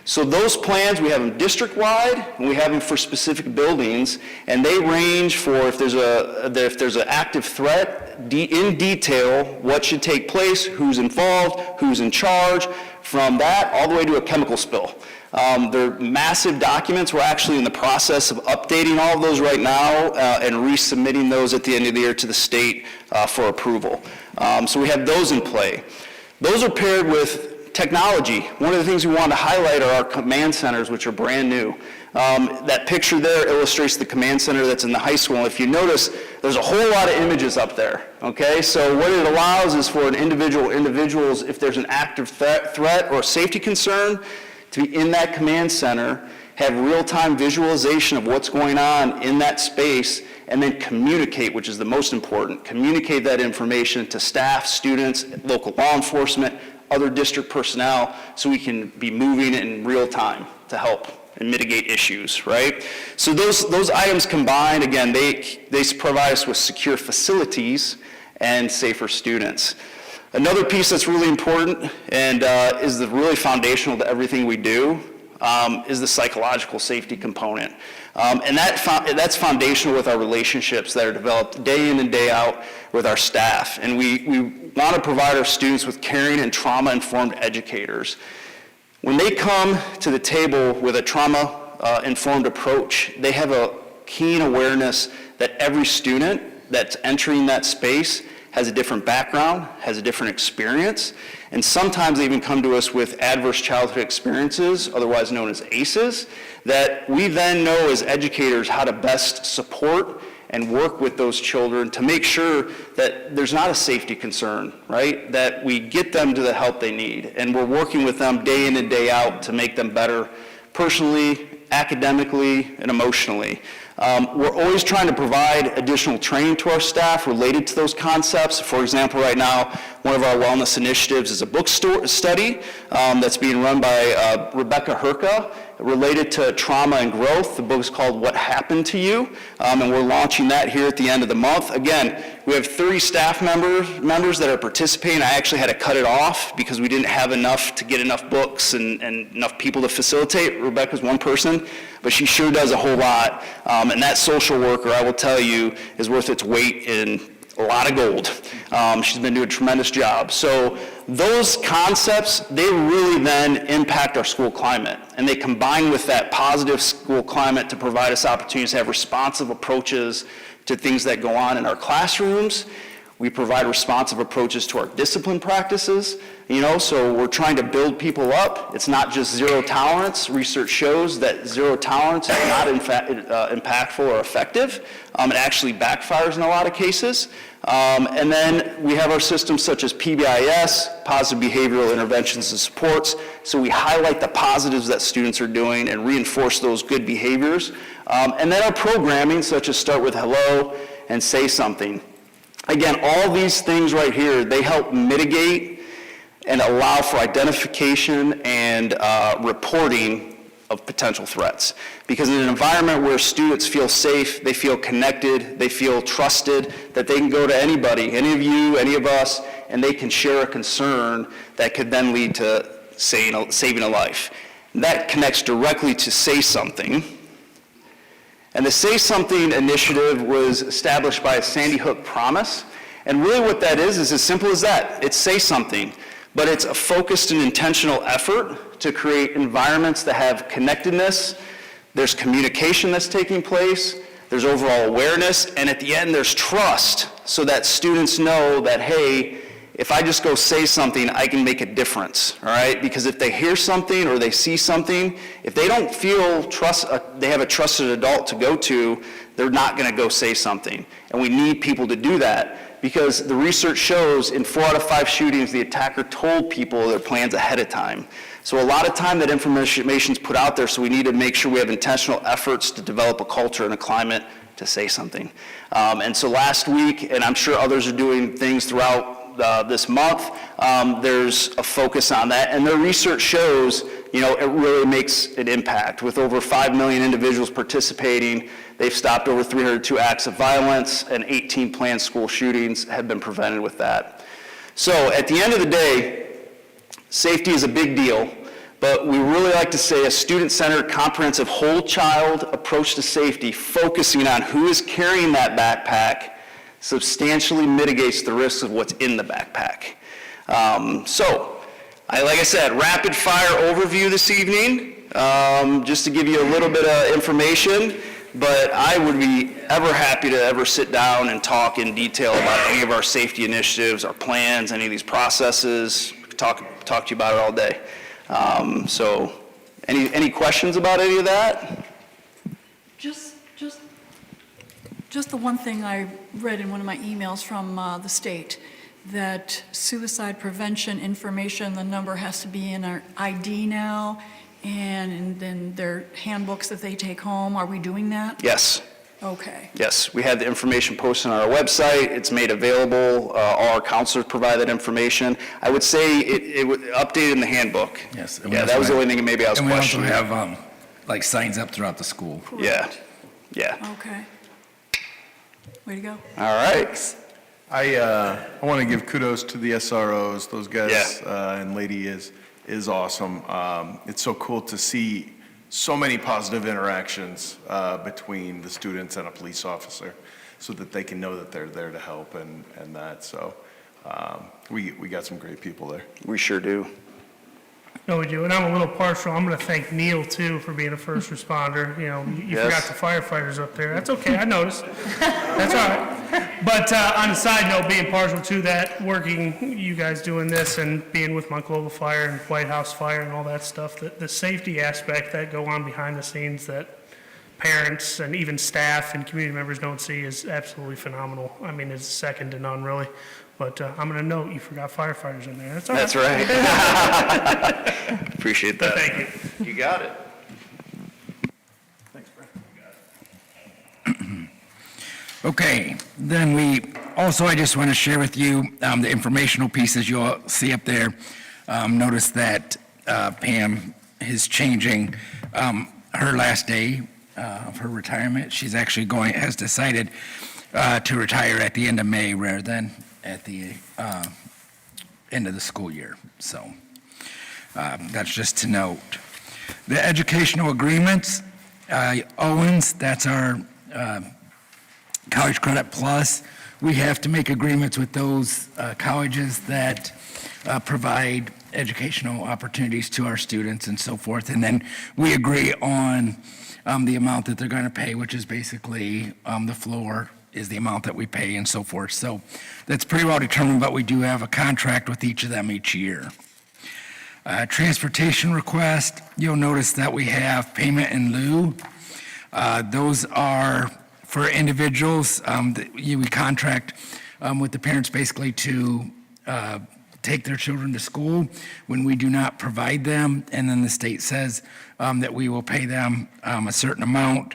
So those plans, we have them district-wide, and we have them for specific buildings, and they range for if there's an active threat, in detail, what should take place, who's involved, who's in charge, from that all the way to a chemical spill. They're massive documents. We're actually in the process of updating all of those right now and resubmitting those at the end of the year to the state for approval. So we have those in play. Those are paired with technology. One of the things we want to highlight are our command centers, which are brand new. That picture there illustrates the command center that's in the high school. And if you notice, there's a whole lot of images up there, okay? So what it allows is for an individuals, if there's an active threat or a safety concern, to be in that command center, have real-time visualization of what's going on in that space, and then communicate, which is the most important, communicate that information to staff, students, local law enforcement, other district personnel, so we can be moving in real time to help and mitigate issues, right? So those items combined, again, they provide us with secure facilities and safer students. Another piece that's really important and is really foundational to everything we do is the psychological safety component. And that's foundational with our relationships that are developed day in and day out with our staff. And we want to provide our students with caring and trauma-informed educators. When they come to the table with a trauma-informed approach, they have a keen awareness that every student that's entering that space has a different background, has a different experience, and sometimes they even come to us with adverse childhood experiences, otherwise known as ACEs, that we then know as educators how to best support and work with those children to make sure that there's not a safety concern, right? That we get them to the help they need. And we're working with them day in and day out to make them better personally, academically, and emotionally. We're always trying to provide additional training to our staff related to those concepts. For example, right now, one of our wellness initiatives is a book study that's being run by Rebecca Herka related to trauma and growth. The book is called What Happened to You, and we're launching that here at the end of the month. Again, we have 30 staff members that are participating. I actually had to cut it off because we didn't have enough to get enough books and enough people to facilitate. Rebecca's one person, but she sure does a whole lot. And that social worker, I will tell you, is worth its weight in a lot of gold. She's been doing a tremendous job. So those concepts, they really then impact our school climate, and they combine with that positive school climate to provide us opportunities to have responsive approaches to things that go on in our classrooms. We provide responsive approaches to our discipline practices, so we're trying to build people up. It's not just zero tolerance. Research shows that zero tolerance is not impactful or effective. It actually backfires in a lot of cases. And then we have our systems such as PBIS, positive behavioral interventions and supports. So we highlight the positives that students are doing and reinforce those good behaviors. And then our programming, such as Start with Hello and Say Something. Again, all these things right here, they help mitigate and allow for identification and reporting of potential threats. Because in an environment where students feel safe, they feel connected, they feel trusted, that they can go to anybody, any of you, any of us, and they can share a concern that could then lead to saving a life. And that connects directly to Say Something. And the Say Something initiative was established by a Sandy Hook promise. And really what that is as simple as that. It's Say Something, but it's a focused and intentional effort to create environments that have connectedness, there's communication that's taking place, there's overall awareness, and at the end there's trust, so that students know that, hey, if I just go say something, I can make a difference, all right? Because if they hear something or they see something, if they don't feel they have a trusted adult to go to, they're not gonna go say something. And we need people to do that, because the research shows in 4 out of 5 shootings, the attacker told people their plans ahead of time. So a lot of time that information is put out there, so we need to make sure we have intentional efforts to develop a culture and a climate to say something. And so last week, and I'm sure others are doing things throughout this month, there's a focus on that, and their research shows, it really makes an impact. With over 5 million individuals participating, they've stopped over 302 acts of violence, and 18 planned school shootings have been prevented with that. So at the end of the day, safety is a big deal, but we really like to say a student-centered, comprehensive, whole-child approach to safety, focusing on who is carrying that backpack, substantially mitigates the risks of what's in the backpack. Like I said, rapid fire overview this evening, just to give you a little bit of information, but I would be ever happy to ever sit down and talk in detail about any of our safety initiatives, our plans, any of these processes, talk to you about it all day. Any questions about any of that? Just the one thing I read in one of my emails from the state, that suicide prevention information, the number has to be in our ID now, and then their handbooks that they take home. Are we doing that? Yes. Okay. Yes, we have the information posted on our website. It's made available. All our counselors provide that information. I would say it would update in the handbook. Yes. Yeah, that was the only thing maybe I was questioning. And we also have like signs up throughout the school. Correct. Yeah. Okay. Way to go. All right. I want to give kudos to the SROs. Those guys and lady is awesome. It's so cool to see so many positive interactions between the students and a police officer, so that they can know that they're there to help and that. So we got some great people there. We sure do. No, we do, and I'm a little partial. I'm going to thank Neil, too, for being a first responder. You forgot the firefighters up there. That's okay, I noticed. That's all right. But on the side note, being partial to that, working, you guys doing this and being with Monclova Fire and White House Fire and all that stuff, the safety aspect that go on behind the scenes that parents and even staff and community members don't see is absolutely phenomenal. I mean, it's second to none, really. But I'm going to note you forgot firefighters in there. That's all right. That's right. Appreciate that. Thank you. You got it. Thanks, Brent. Okay, then I just want to share with you the informational pieces you'll see up there. Notice that Pam is changing her last day of her retirement. She's actually has decided to retire at the end of May rather than at the end of the school year. So that's just to note. The educational agreements, Owens, that's our College Credit Plus. we have to make agreements with those colleges that provide educational opportunities to our students and so forth. And then we agree on the amount that they're going to pay, which is basically the floor is the amount that we pay and so forth. So that's pretty well determined, but we do have a contract with each of them each year. Transportation request, you'll notice that we have payment in lieu. Those are for individuals. We contract with the parents basically to take their children to school when we do not provide them, and then the state says that we will pay them a certain amount.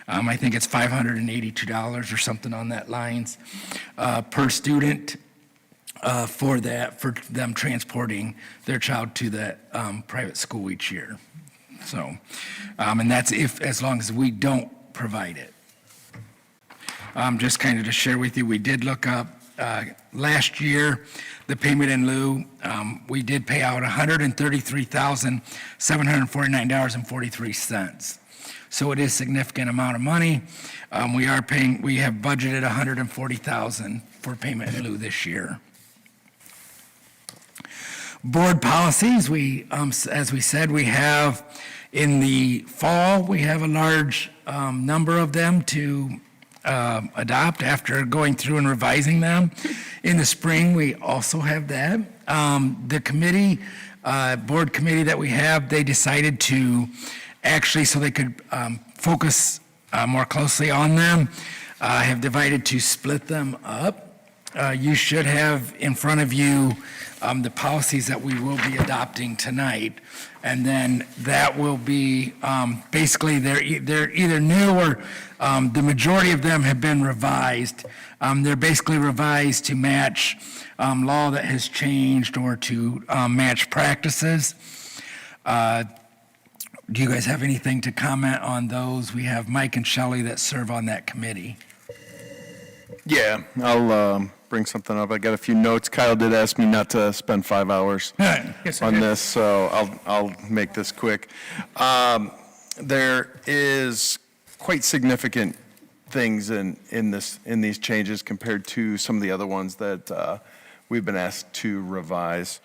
I think it's $582 or something on that lines per student for them transporting their child to that private school each year. So, and that's as long as we don't provide it. Just kind of to share with you, we did look up last year, the payment in lieu, we did pay out $133,749.43. So it is a significant amount of money. We have budgeted $140,000 for payment in lieu this year. Board policies, as we said, we have in the fall, we have a large number of them to adopt after going through and revising them. In the spring, we also have that. The committee, board committee that we have, they decided to actually, so they could focus more closely on them, have divided to split them up. You should have in front of you the policies that we will be adopting tonight. And then that will be, basically, they're either new or the majority of them have been revised. They're basically revised to match law that has changed or to match practices. Do you guys have anything to comment on those? We have Mike and Shelley that serve on that committee. Yeah, I'll bring something up. I got a few notes. Kyle did ask me not to spend 5 hours Yes, I on did. this, so I'll make this quick. There is quite significant things in these changes compared to some of the other ones that we've been asked to revise.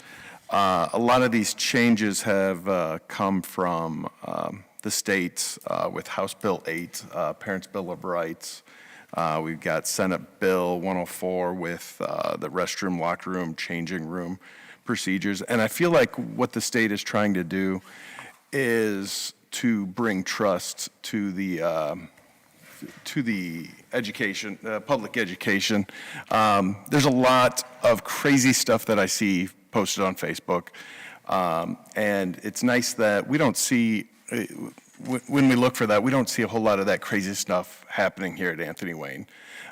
A lot of these changes have come from the states with House Bill 8, Parents' Bill of Rights. We've got Senate Bill 104 with the restroom, locker room, changing room procedures. And I feel like what the state is trying to do is to bring trust to the education, public education. There's a lot of crazy stuff that I see posted on Facebook. And it's nice that we don't see, when we look for that, we don't see a whole lot of that crazy stuff happening here at Anthony Wayne.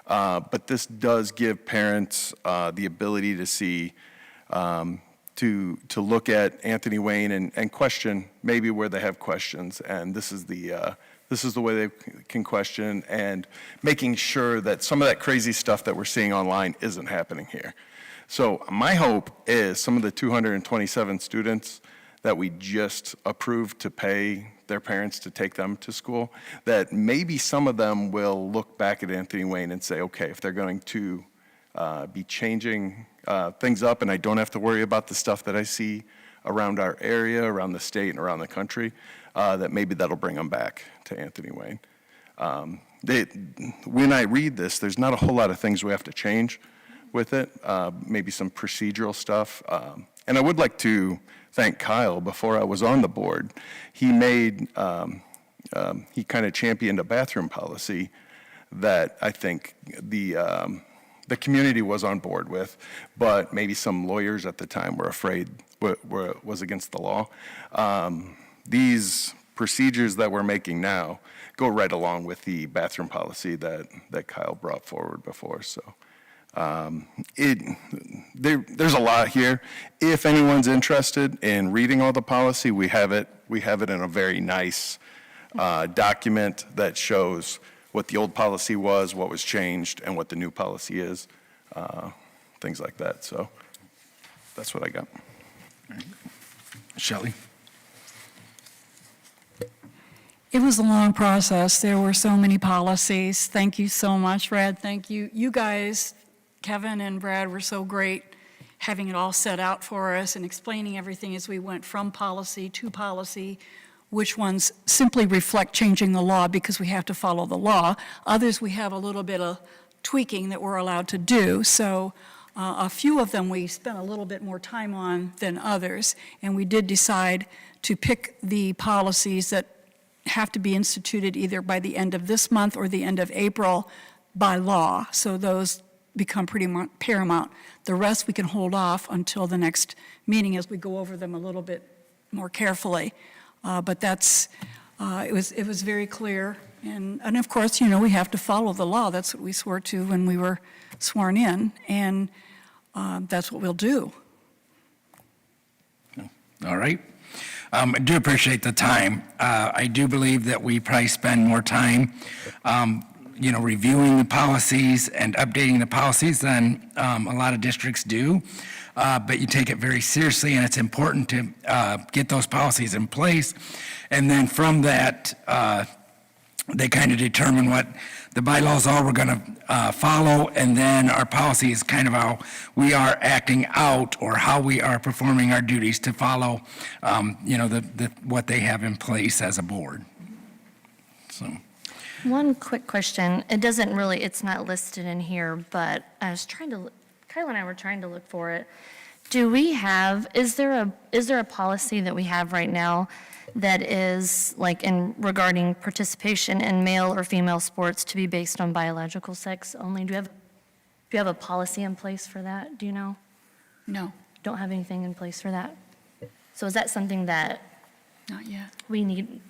But this does give parents the ability to see, to look at Anthony Wayne and question maybe where they have questions. And this is the way they can question, and making sure that some of that crazy stuff that we're seeing online isn't happening here. So my hope is some of the 227 students that we just approved to pay their parents to take them to school, that maybe some of them will look back at Anthony Wayne and say, okay, if they're going to be changing things up and I don't have to worry about the stuff that I see around our area, around the state, and around the country, that maybe that'll bring them back to Anthony Wayne. When I read this, there's not a whole lot of things we have to change with it, maybe some procedural stuff. And I would like to thank Kyle. Before I was on the board, he made, he kind of championed a bathroom policy that I think the community was on board with, but maybe some lawyers at the time were afraid was against the law. These procedures that we're making now go right along with the bathroom policy that Kyle brought forward before, so. There's a lot here. If anyone's interested in reading all the policy, we have it in a very nice document that shows what the old policy was, what was changed, and what the new policy is, things like that. So that's what I got. Shelley? It was a long process. There were so many policies. Thank you so much, Brad. Thank you. You guys Kevin and Brad were so great, having it all set out for us and explaining everything as we went from policy to policy, which ones simply reflect changing the law because we have to follow the law. Others, we have a little bit of tweaking that we're allowed to do. So a few of them we spent a little bit more time on than others, and we did decide to pick the policies that have to be instituted either by the end of this month or the end of April by law. So those become pretty paramount. The rest we can hold off until the next meeting as we go over them a little bit more carefully. But that's, it was very clear. And of course, you know, we have to follow the law. That's what we swore to when we were sworn in, and that's what we'll do. All right. I do appreciate the time. I do believe that we probably spend more time, reviewing the policies and updating the policies than a lot of districts do. But you take it very seriously, and it's important to get those policies in place. And then from that, they kind of determine what the bylaws are we're going to follow, and then our policy is kind of how we are acting out or how we are performing our duties to follow, what they have in place as a board. So. One quick question. It doesn't really, it's not listed in here, but I was trying to, Kyle and I were trying to look for it. Do we have, is there a policy that we have right now that is like in regarding participation in male or female sports to be based on biological sex only? Do you have a policy in place for that? Do you know? No, Don't have anything in place for that? So is that something that not yet. we need?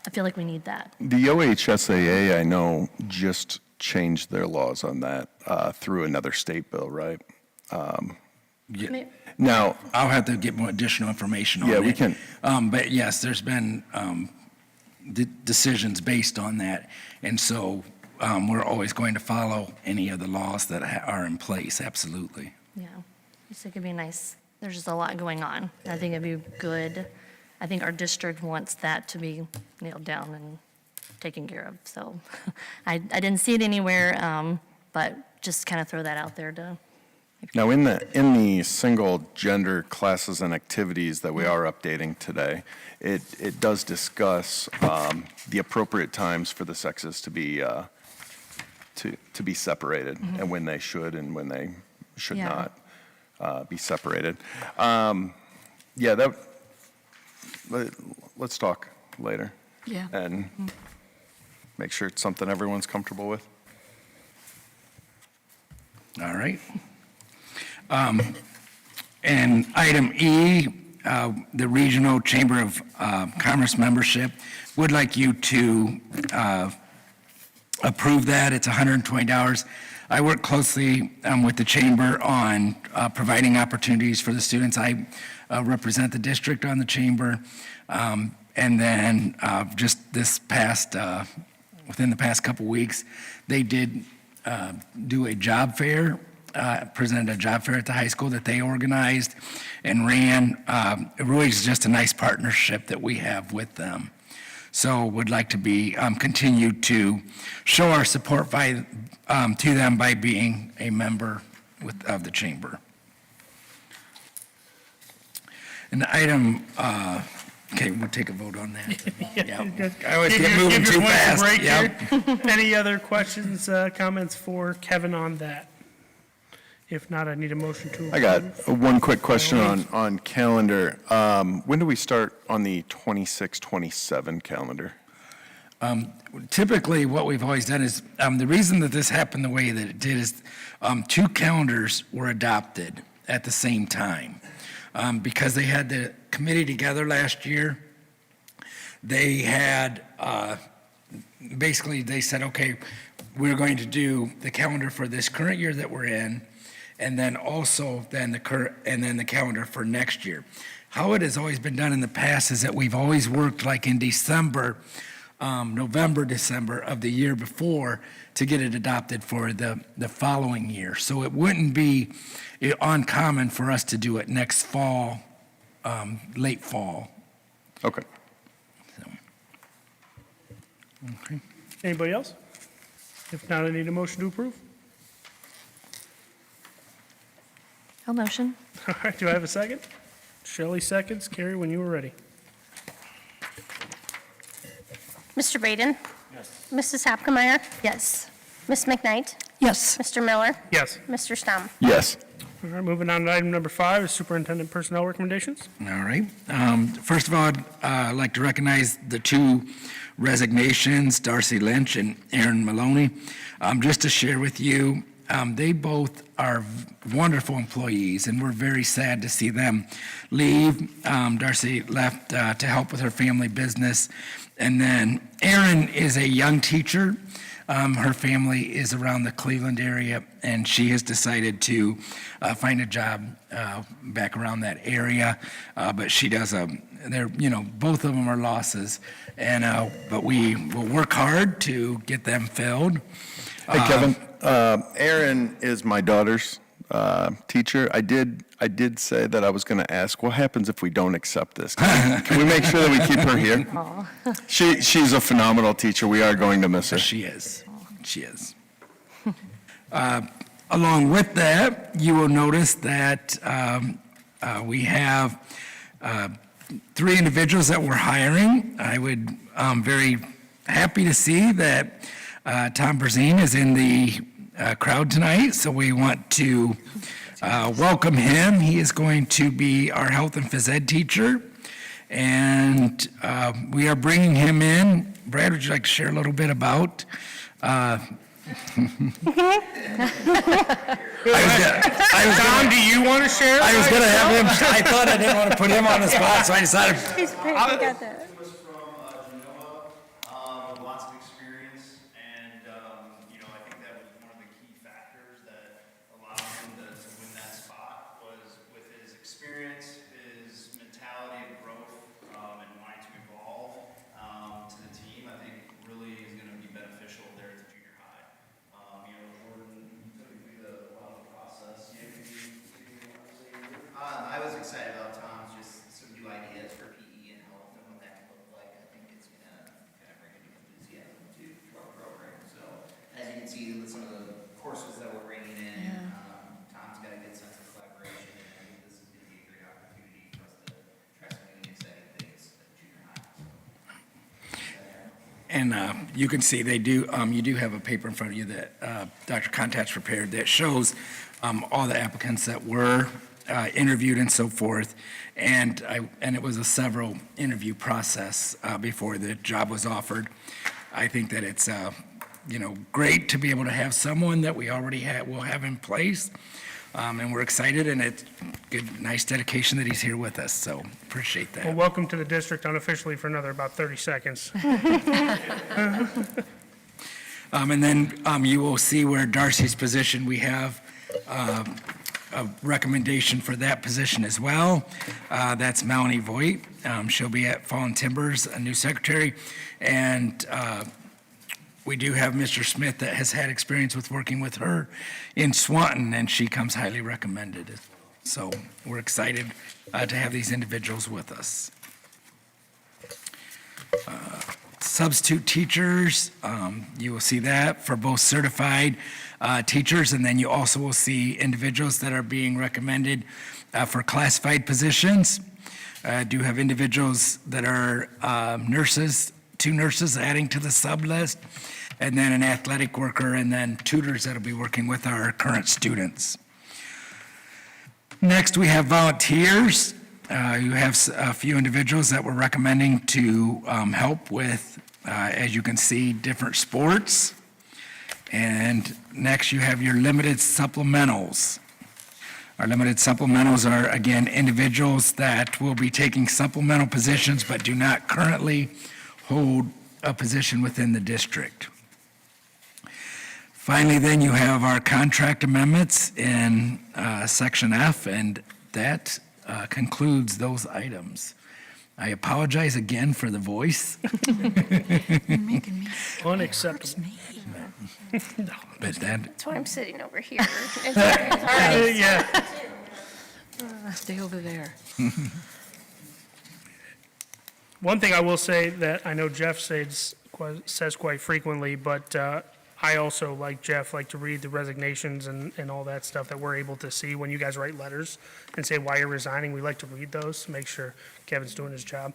I feel like we need that. The OHSAA, I know, just changed their laws on that through another state bill, right? Yeah. Now, I'll have to get more additional information on it. Yeah, we can. But yes, there's been decisions based on that. And so we're always going to follow any of the laws that are in place, absolutely. Yeah, I just think it'd be nice. There's just a lot going on. I think it'd be good. I think our district wants that to be nailed down and taken care of. So I didn't see it anywhere, but just kind of throw that out there to. now in the single gender classes and activities that we are updating today, it does discuss the appropriate times for the sexes to be separated, and when they should and when they should Yeah. not be separated. Let's talk later Yeah. and make sure it's something everyone's comfortable with. All right. And item E, the Regional Chamber of Commerce membership would like you to approve that. It's $120. I work closely with the chamber on providing opportunities for the students. I represent the district on the chamber. And then just this past, within the past couple weeks, they did do a job fair, presented a job fair at the high school that they organized and ran. It really is just a nice partnership that we have with them. So would like to be, continue to show our support to them by being a member of the chamber. And item, okay, we'll take a vote on that. Yeah. I always get moving too fast. Break Yep. here. Any other questions, comments for Kevin on that? If not, I need a motion to approve. I got one quick question on calendar. When do we start on the 26-27 calendar? Typically, what we've always done is, the reason that this happened the way that it did is two calendars were adopted at the same time. Because they had the committee together last year, they had, basically, they said, okay, we're going to do the calendar for this current year that we're in, and then also then the calendar for next year. How it has always been done in the past is that we've always worked like in December, November, December of the year before to get it adopted for the following year. So it wouldn't be uncommon for us to do it next fall, late fall. Okay. Okay. Anybody else? If not, I need a motion to approve. I'll motion. All right, do I have a second? Shelley seconds. Carrie, when you were ready. Mr. Baden? Yes. Mrs. Hapkemeyer? Yes. Ms. McKnight? Yes. Mr. Miller? Yes. Mr. Stum? Yes. All right, moving on to item number 5 is superintendent personnel recommendations. All right. First of all, I'd like to recognize the 2 resignations, Darcy Lynch and Aaron Maloney. Just to share with you, they both are wonderful employees, and we're very sad to see them leave. Darcy left to help with her family business, and then Aaron is a young teacher. Her family is around the Cleveland area, and she has decided to find a job back around that area. But she does both of them are losses, and but we will work hard to get them filled. Hey, Kevin, Erin is my daughter's teacher. I did say that I was going to ask, what happens if we don't accept this? Can we make sure that we keep her here? She's a phenomenal teacher. We are going to miss her. She is. She is. Along with that, you will notice that we have 3 individuals that we're hiring. I'm very happy to see that Tom Berzine is in the crowd tonight, so we want to welcome him. He is going to be our health and phys ed teacher, and we are bringing him in. Brad, would you like to share a little bit about? Tom, do you want to share? I was going to have him. I thought I didn't want to put him on the spot, so I decided. He's great, we got that. He was from Genoa, with lots of experience, and, I think that was one of the key factors that allowed him to win that spot, was with his experience, his mentality of growth, and wanting to evolve, to the team, I think really is gonna be beneficial there at the junior high. Jordan, you took me through a lot of the process. I was excited about Tom's, just some new ideas for PE and health and what that can look like. I think it's gonna kind of bring a new enthusiasm to our program. So as you can see with some of the courses that we're bringing in, Tom's got a good sense of collaboration, and I think this is gonna be a great opportunity for us to try some new and exciting things at junior high. And you can see they do, you do have a paper in front of you that Dr. Contat's prepared that shows all the applicants that were interviewed and so forth. And it was a several interview process before the job was offered. I think that it's, great to be able to have someone that we already will have in place. And we're excited, and it's good, nice dedication that he's here with us, so appreciate that. Well, welcome to the district unofficially for another about 30 seconds. And then you will see where Darcy's position, we have a recommendation for that position as well. That's Melanie Voigt. She'll be at Fallen Timbers, a new secretary. And we do have Mr. Smith that has had experience with working with her in Swanton, and she comes highly recommended as well. So we're excited to have these individuals with us. Substitute teachers, you will see that for both certified teachers, and then you also will see individuals that are being recommended for classified positions. Do have individuals that are nurses, 2 nurses adding to the sub list, and then an athletic worker, and then tutors that'll be working with our current students. Next, we have volunteers. You have a few individuals that we're recommending to help with, as you can see, different sports. And next, you have your limited supplementals. Our limited supplementals are, again, individuals that will be taking supplemental positions but do not currently hold a position within the district. Finally, then, you have our contract amendments in Section F, and that concludes those items. I apologize again for the voice. Unacceptable. But that, That's why I'm sitting over here. It's all right. Yeah. Stay over there. One thing I will say that I know Jeff says quite frequently, but I also, like Jeff, like to read the resignations and all that stuff that we're able to see when you guys write letters and say why you're resigning. We like to read those, make sure Kevin's doing his job.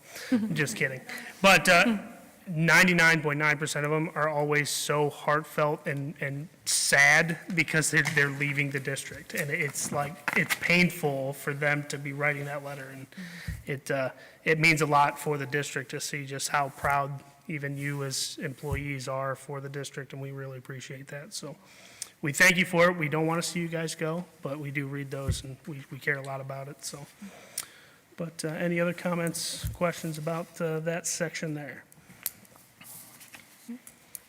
Just kidding. But 99.9% of them are always so heartfelt and sad because they're leaving the district. And it's painful for them to be writing that letter. And it means a lot for the district to see just how proud even you as employees are for the district, and we really appreciate that. So we thank you for it. We don't want to see you guys go, but we do read those, and we care a lot about it, so. But any other comments, questions about that section there?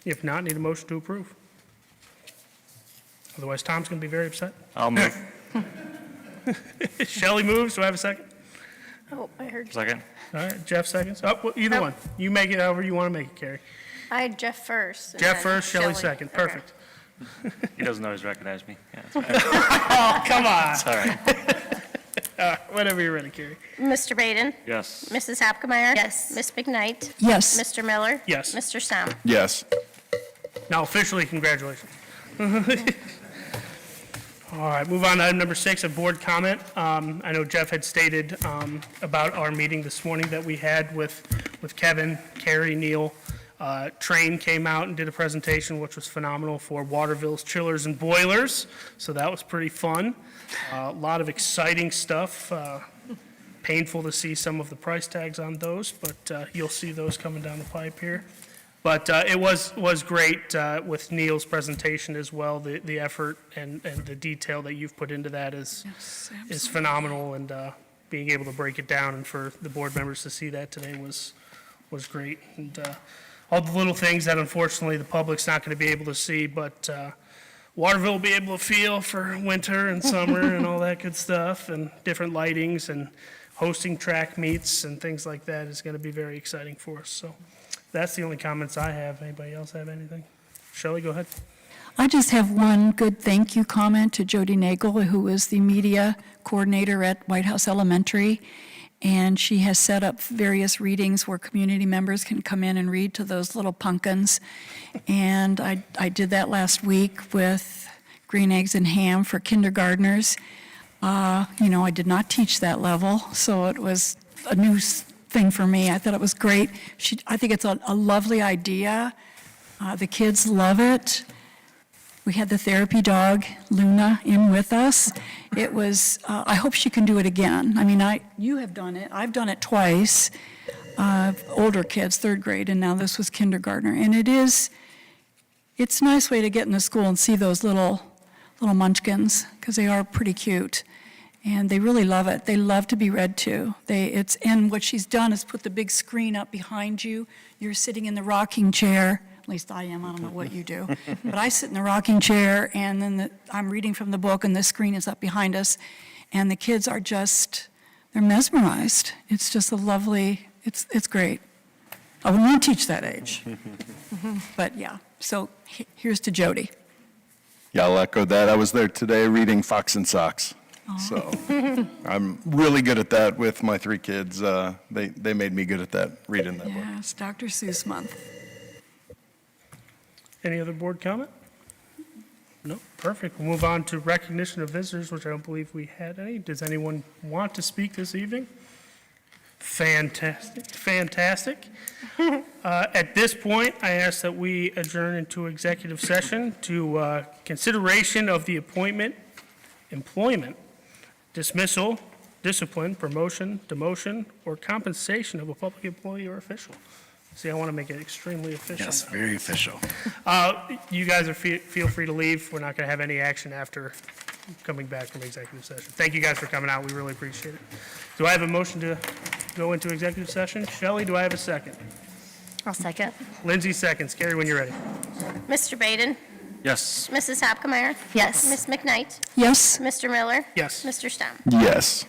If not, need a motion to approve. Otherwise, Tom's going to be very upset. I'll move. Shelley moves, do I have a second? Oh, I heard. Second. All right, Jeff seconds. Oh, well, either one. You make it however you want to make it, Carrie. I had Jeff first. and Jeff then first, Shelley second. Okay. Perfect. He doesn't always recognize me. Yeah, it's okay. Oh, come on. It's all right. Whenever you're ready, Carrie. Mr. Baden? Yes. Mrs. Hapkemeyer? Yes. Ms. McKnight? Yes. Mr. Miller? Yes. Mr. Stam? Yes. Now officially, congratulations. All right, move on to item number 6, a board comment. I know Jeff had stated about our meeting this morning that we had with Kevin, Carrie, Neil. Train came out and did a presentation, which was phenomenal for Waterville's chillers and boilers, so that was pretty fun. A lot of exciting stuff. Painful to see some of the price tags on those, but you'll see those coming down the pipe here. But it was great with Neil's presentation as well. The effort and the detail that you've put into that is phenomenal, and being able to break it down and for the board members to see that today was great. And all the little things that unfortunately the public's not going to be able to see, but Waterville will be able to feel for winter and summer and all that good stuff, and different lightings and hosting track meets and things like that is going to be very exciting for us. So that's the only comments I have. Anybody else have anything? Shelley, go ahead. I just have one good thank you comment to Jody Nagel, who is the media coordinator at White House Elementary. And she has set up various readings where community members can come in and read to those little pumpkins. And I did that last week with green eggs and ham for kindergartners. I did not teach that level, so it was a new thing for me. I thought it was great. I think it's a lovely idea. The kids love it. We had the therapy dog, Luna, in with us. It was, I hope she can do it again. I mean, you have done it. I've done it twice. Older kids, 3rd grade, and now this was kindergartner. And it's a nice way to get in the school and see those little munchkins, because they are pretty cute. And they really love it. They love to be read to. And what she's done is put the big screen up behind you. You're sitting in the rocking chair. At least I am. I don't know what you do. But I sit in the rocking chair, and then I'm reading from the book, and the screen is up behind us. And the kids are they're mesmerized. It's just a lovely, it's great. I wouldn't want to teach that age. But yeah, so here's to Jody. Yeah, I'll echo that. I was there today reading Fox and Socks. So I'm really good at that with my 3 kids. They made me good at that, reading that book. Yeah, it's Dr. Seuss month. Any other board comment? No, perfect. We'll move on to recognition of visitors, which I don't believe we had any. Does anyone want to speak this evening? Fantastic. At this point, I ask that we adjourn into executive session to consideration of the employment, dismissal, discipline, promotion, demotion, or compensation of a public employee or official. See, I want to make it extremely official. Yes, very official. You guys feel free to leave. We're not going to have any action after coming back from executive session. Thank you guys for coming out. We really appreciate it. Do I have a motion to go into executive session? Shelley, do I have a second? I'll second. Lindsay seconds. Carrie, when you're ready. Mr. Baden? Yes. Mrs. Hapkemeyer? Yes. Ms. McKnight? Yes? Mr. Miller? Yes. Mr. Stam? Yes.